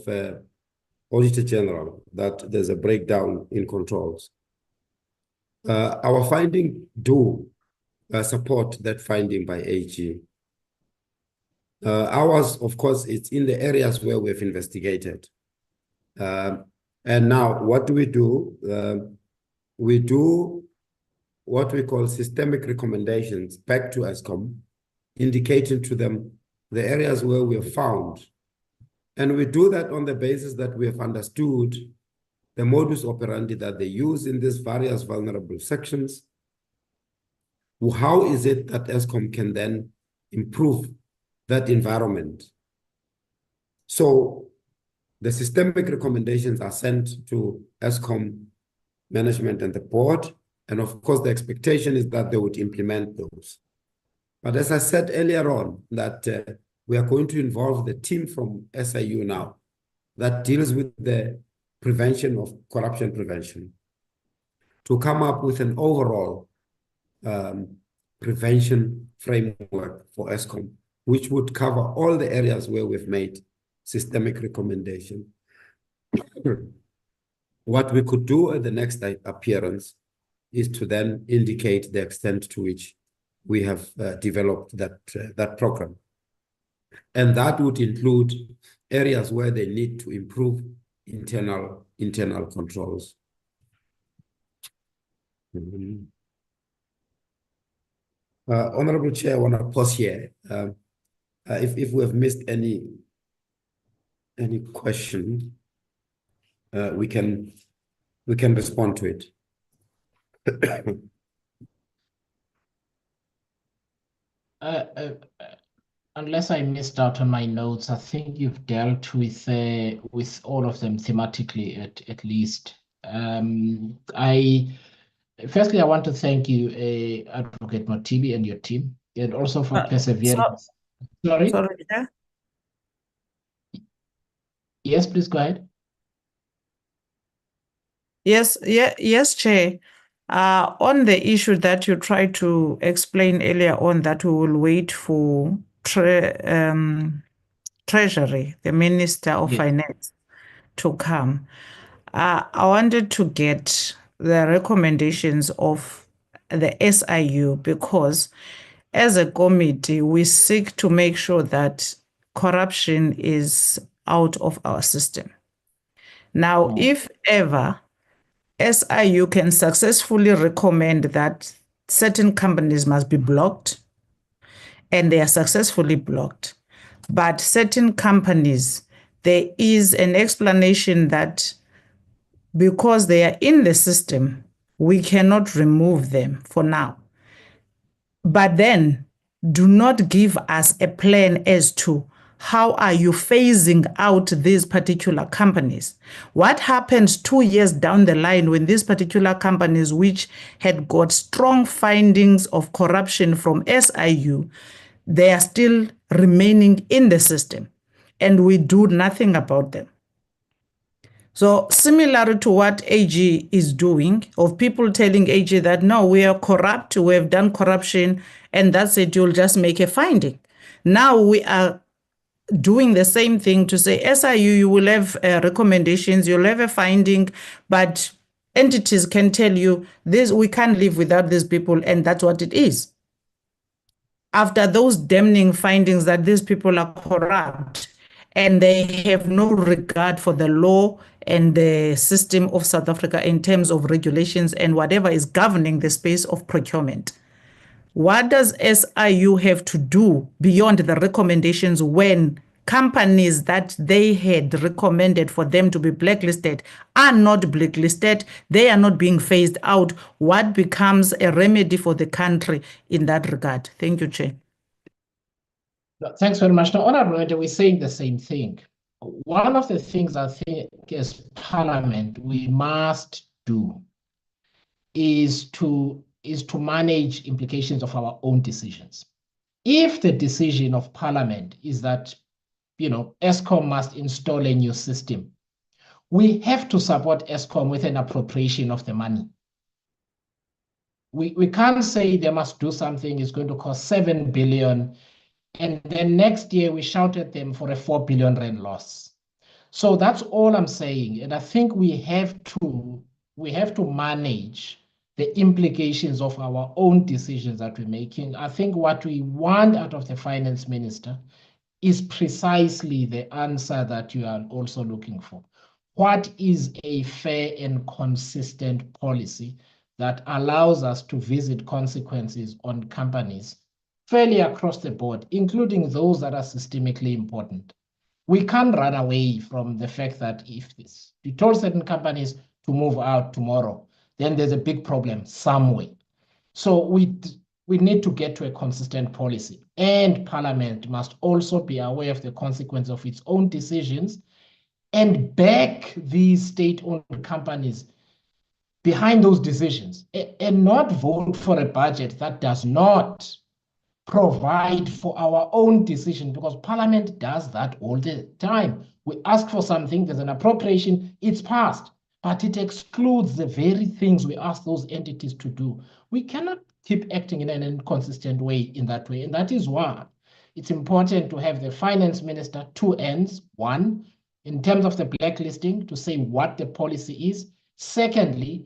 Auditor General that there's a breakdown in controls? Our finding do support that finding by AG. Ours, of course, it's in the areas where we've investigated. And now, what do? We do what we call systemic recommendations back to Eskom, indicating to them the areas where we have found. And we do that on the basis that we have understood the modus operandi that they use in these various vulnerable sections. How is it that Eskom can then improve that environment? So the systemic recommendations are sent to Eskom management and the board. And of course, the expectation is that they would implement those. But as I said earlier on, that we are going to involve the team from SIU now that deals with the prevention of corruption prevention to come up with an overall prevention framework for Eskom, which would cover all the areas where we've made systemic recommendation. What we could do at the next appearance is to then indicate the extent to which we have developed that program. And that would include areas where they need to improve internal controls. Honorable Chair, I want to pause here. If we have missed any question, we can respond to it. Unless I missed out on my notes, I think you've dealt with all of them thematically at least. Firstly, I want to thank you, Advocate Matibi, and your team, and also for persevering. Sorry? Sorry, yeah? Yes, please go ahead. Yes, Chair. On the issue that you tried to explain earlier on, that we will wait for Treasury, the Minister of Finance, to come. I wanted to get the recommendations of the SIU, because as a committee, we seek to make sure that corruption is out of our system. Now, if ever SIU can successfully recommend that certain companies must be blocked, and they are successfully blocked, but certain companies, there is an explanation that because they are in the system, we cannot remove them for now. But then do not give us a plan as to how are you phasing out these particular companies? What happens 2 years down the line when these particular companies, which had got strong findings of corruption from SIU, they are still remaining in the system and we do nothing about them? So similar to what AG is doing, of people telling AG that, no, we are corrupt, we have done corruption, and that's it, you'll just make a finding. Now we are doing the same thing to say, SIU, you will have recommendations, you'll have a finding, but entities can tell you this, we can't live without these people, and that's what it is. After those damning findings that these people are corrupt and they have no regard for the law and the system of South Africa in terms of regulations and whatever is governing the space of procurement, what does SIU have to do beyond the recommendations when companies that they had recommended for them to be blacklisted are not blacklisted, they are not being phased out? What becomes a remedy for the country in that regard? Thank you, Chair. Thanks very much. Now, Honorable, we're saying the same thing. One of the things I think as Parliament we must do is to manage implications of our own decisions. If the decision of Parliament is that, Eskom must install a new system, we have to support Eskom with an appropriation of the money. We can't say they must do something, it's going to cost 7 billion, and then next year we shout at them for a 4 billion rand loss. So that's all I'm saying. And I think we have to manage the implications of our own decisions that we're making. I think what we want out of the finance minister is precisely the answer that you are also looking for. What is a fair and consistent policy that allows us to visit consequences on companies fairly across the board, including those that are systemically important? We can't run away from the fact that if you told certain companies to move out tomorrow, then there's a big problem somewhere. So we need to get to a consistent policy, and Parliament must also be aware of the consequence of its own decisions and back these state-owned companies behind those decisions, and not vote for a budget that does not provide for our own decision, because Parliament does that all the time. We ask for something, there's an appropriation, it's passed, but it excludes the very things we ask those entities to do. We cannot keep acting in an inconsistent way in that way, and that is why it's important to have the finance minister two ends. One, in terms of the blacklisting, to say what the policy is. Secondly,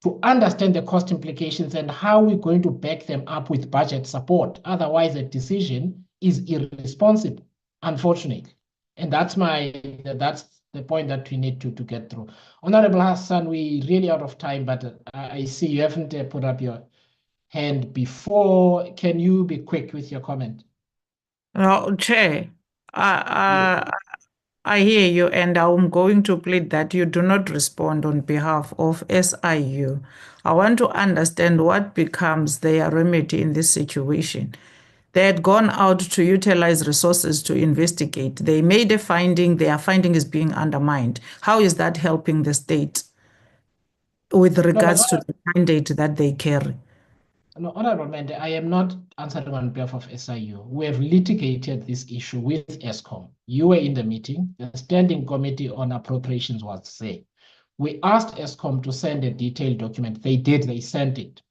to understand the cost implications and how we're going to back them up with budget support. Otherwise, a decision is irresponsible, unfortunately. And that's the point that we need to get through. Honorable Hassan, we're really out of time, but I see you haven't put up your hand before. Can you be quick with your comment? No, Chair, I hear you, and I'm going to plead that you do not respond on behalf of SIU. I want to understand what becomes their remedy in this situation. They had gone out to utilize resources to investigate. They made a finding, their finding is being undermined. How is that helping the state with regards to the mandate that they carry? No, Honorable Mende, I am not answering on behalf of SIU. We have litigated this issue with Eskom. You were in the meeting. The Standing Committee on Appropriations was there. We asked Eskom to send a detailed document. They did, they sent it.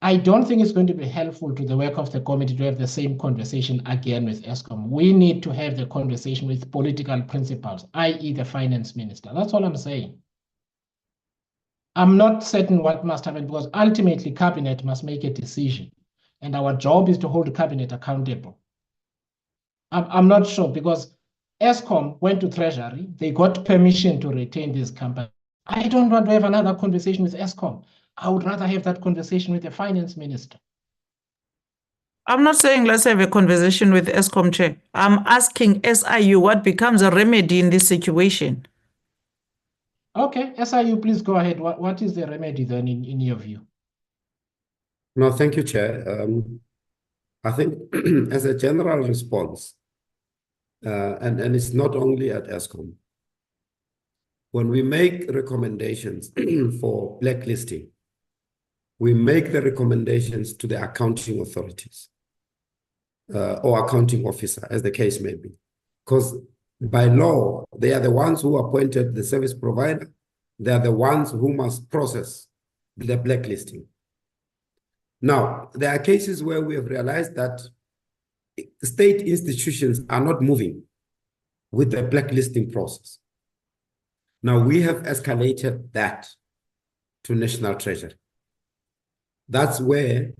I don't think it's going to be helpful to the work of the committee to have the same conversation again with Eskom. We need to have the conversation with political principals, i.e. the finance minister. That's all I'm saying. I'm not certain what must happen because ultimately cabinet must make a decision. And our job is to hold cabinet accountable. I'm not sure because Eskom went to Treasury. They got permission to retain this company. I don't want to have another conversation with Eskom. I would rather have that conversation with the finance minister. I'm not saying let's have a conversation with Eskom Chair. I'm asking SIU what becomes a remedy in this situation. Okay, SIU, please go ahead. What is the remedy then in your view? No, thank you, Chair. I think as a general response, and it's not only at Eskom, when we make recommendations for blacklisting, we make the recommendations to the accounting authorities or accounting officer, as the case may be. Because by law, they are the ones who appointed the service provider. They are the ones who must process the blacklisting. Now, there are cases where we have realized that state institutions are not moving with the blacklisting process. Now, we have escalated that to National Treasury. That's where,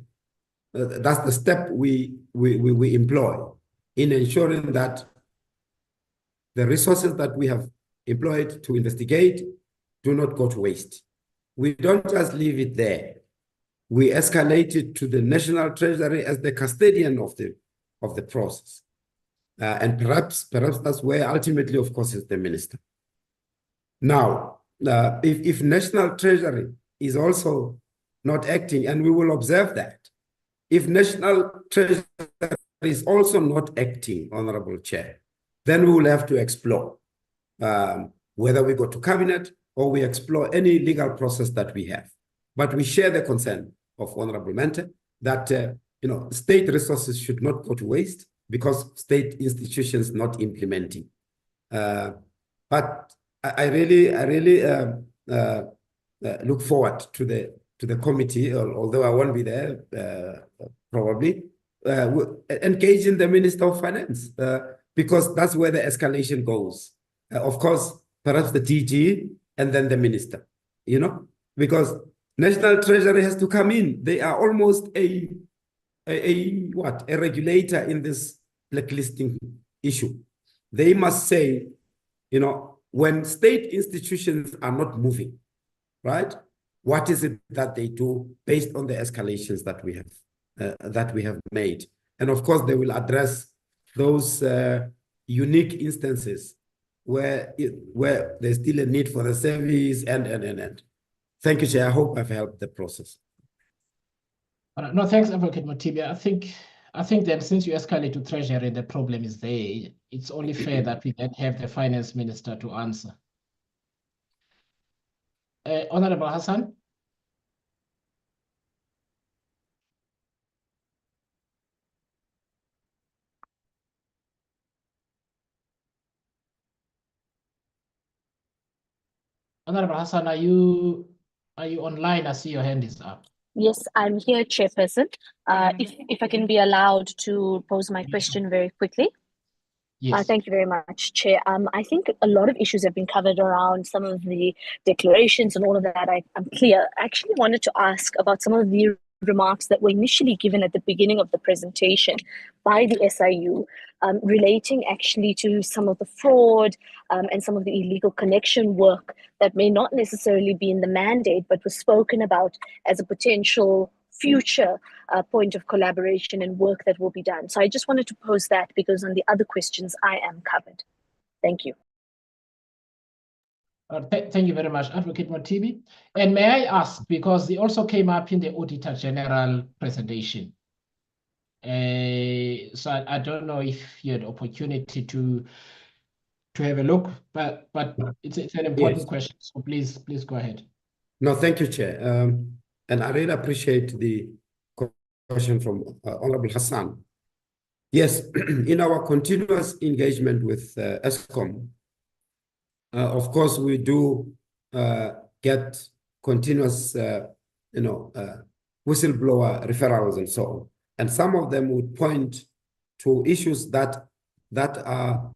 that's the step we employ in ensuring that the resources that we have employed to investigate do not go to waste. We don't just leave it there. We escalate it to the National Treasury as the custodian of the process. And perhaps that's where ultimately, of course, is the minister. Now, if National Treasury is also not acting, and we will observe that, if National Treasury is also not acting, Honorable Chair, then we will have to explore whether we go to cabinet or we explore any legal process that we have. But we share the concern of Honorable Mente that state resources should not go to waste because state institutions not implementing. But I really look forward to the committee, although I won't be there probably, engaging the Minister of Finance because that's where the escalation goes. Of course, perhaps the DG and then the minister, because National Treasury has to come in. They are almost a regulator in this blacklisting issue. They must say, when state institutions are not moving, right? What is it that they do based on the escalations that we have made? And of course, they will address those unique instances where there's still a need for the service and. Thank you, Chair. I hope I've helped the process. No, thanks, Advocate Mothibi. I think that since you escalate to Treasury, the problem is there. It's only fair that we then have the Finance Minister to answer. Honorable Hassan. Honorable Hassan, are you online? I see your hand is up. Yes, I'm here, Chairperson. If I can be allowed to pose my question very quickly. Yes. Thank you very much, Chair. I think a lot of issues have been covered around some of the declarations and all of that. I'm clear. I actually wanted to ask about some of the remarks that were initially given at the beginning of the presentation by the SIU relating actually to some of the fraud and some of the illegal connection work that may not necessarily be in the mandate, but was spoken about as a potential future point of collaboration and work that will be done. So I just wanted to pose that because on the other questions I am covered. Thank you. Thank you very much, Advocate Mothibi. And may I ask, because it also came up in the Auditor General presentation. So I don't know if you had opportunity to have a look, but it's an important question. So please go ahead. No, thank you, Chair. And I really appreciate the question from Honorable Hassan. Yes, in our continuous engagement with Eskom, of course, we do get continuous, whistleblower referrals and so on. And some of them would point to issues that are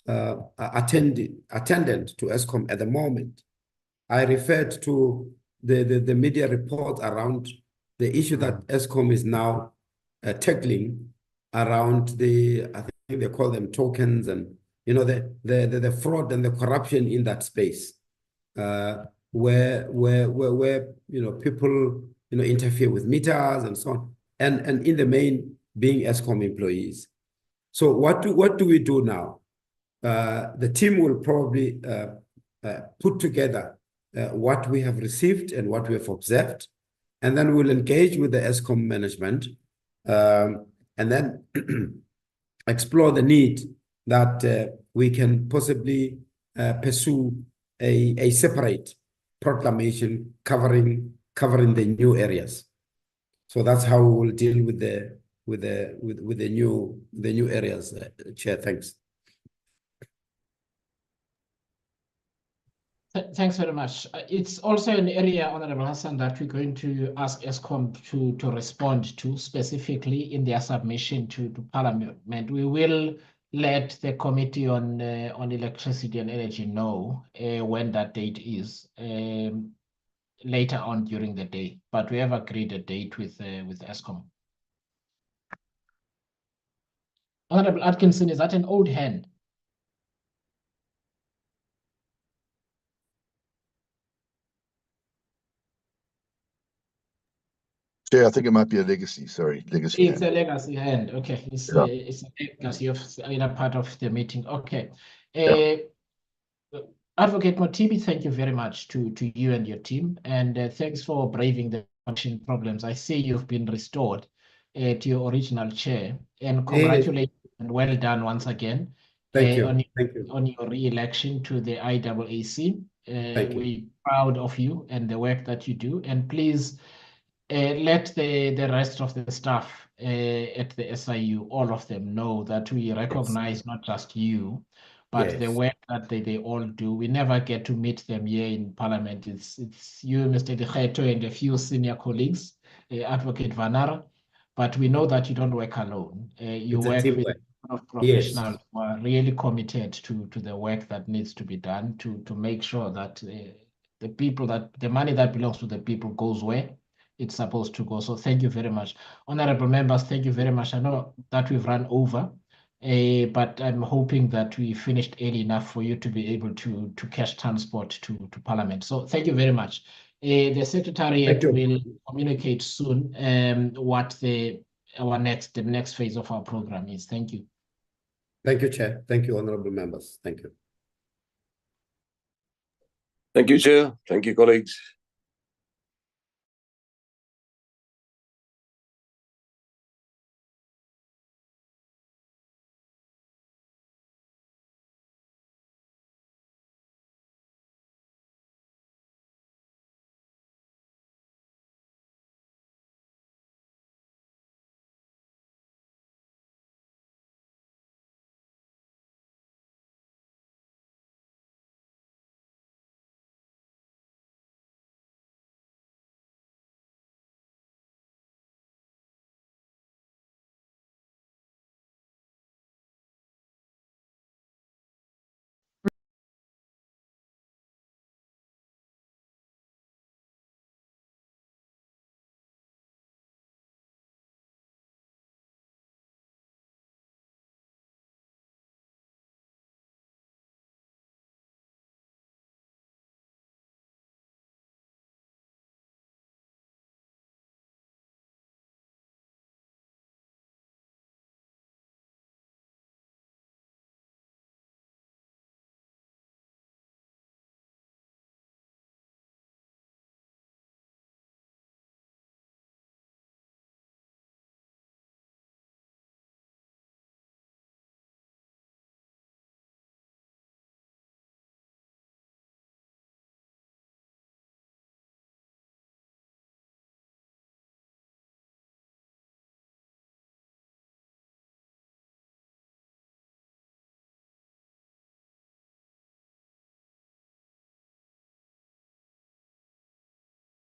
attendant to Eskom at the moment. I referred to the media report around the issue that Eskom is now tackling around I think they call them tokens, and the fraud and the corruption in that space, where people interfere with meters and so on, and in the main being Eskom employees. So what do we do now? The team will probably put together what we have received and what we have observed, and then we'll engage with the Eskom management, and then explore the need that we can possibly pursue a separate proclamation covering the new areas. So that's how we will deal with the new areas. Chair, thanks. Thanks very much. It's also an area, Honorable Hassan, that we're going to ask Eskom to respond to specifically in their submission to Parliament. We will let the Committee on Electricity and Energy know when that date is later on during the day. But we have agreed a date with Eskom. Honorable Atkinson, is that an old hand? Chair, I think it might be a legacy. Sorry, legacy. It's a legacy hand. Okay, it's a legacy of either part of the meeting. Okay. Advocate Mothibi, thank you very much to you and your team, and thanks for braving the function problems. I see you've been restored to your original chair, and congratulations and well done once again. Thank you. On your re-election to the IAAC. We're proud of you and the work that you do, and please let the rest of the staff at the SIU, all of them, know that we recognize not just you, but the work that they all do. We never get to meet them here in Parliament. It's you, Mr. Dikgetho, and a few senior colleagues, Advocate Vanara, but we know that you don't work alone. You work with a lot of professionals who are really committed to the work that needs to be done to make sure that the money that belongs to the people goes where it's supposed to go. So thank you very much. Honorable members, thank you very much. I know that we've run over, but I'm hoping that we finished early enough for you to be able to catch transport to Parliament. So thank you very much. The Secretariat will communicate soon what the next phase of our program is. Thank you. Thank you, Chair. Thank you, honorable members. Thank you. Thank you, Chair. Thank you, colleagues.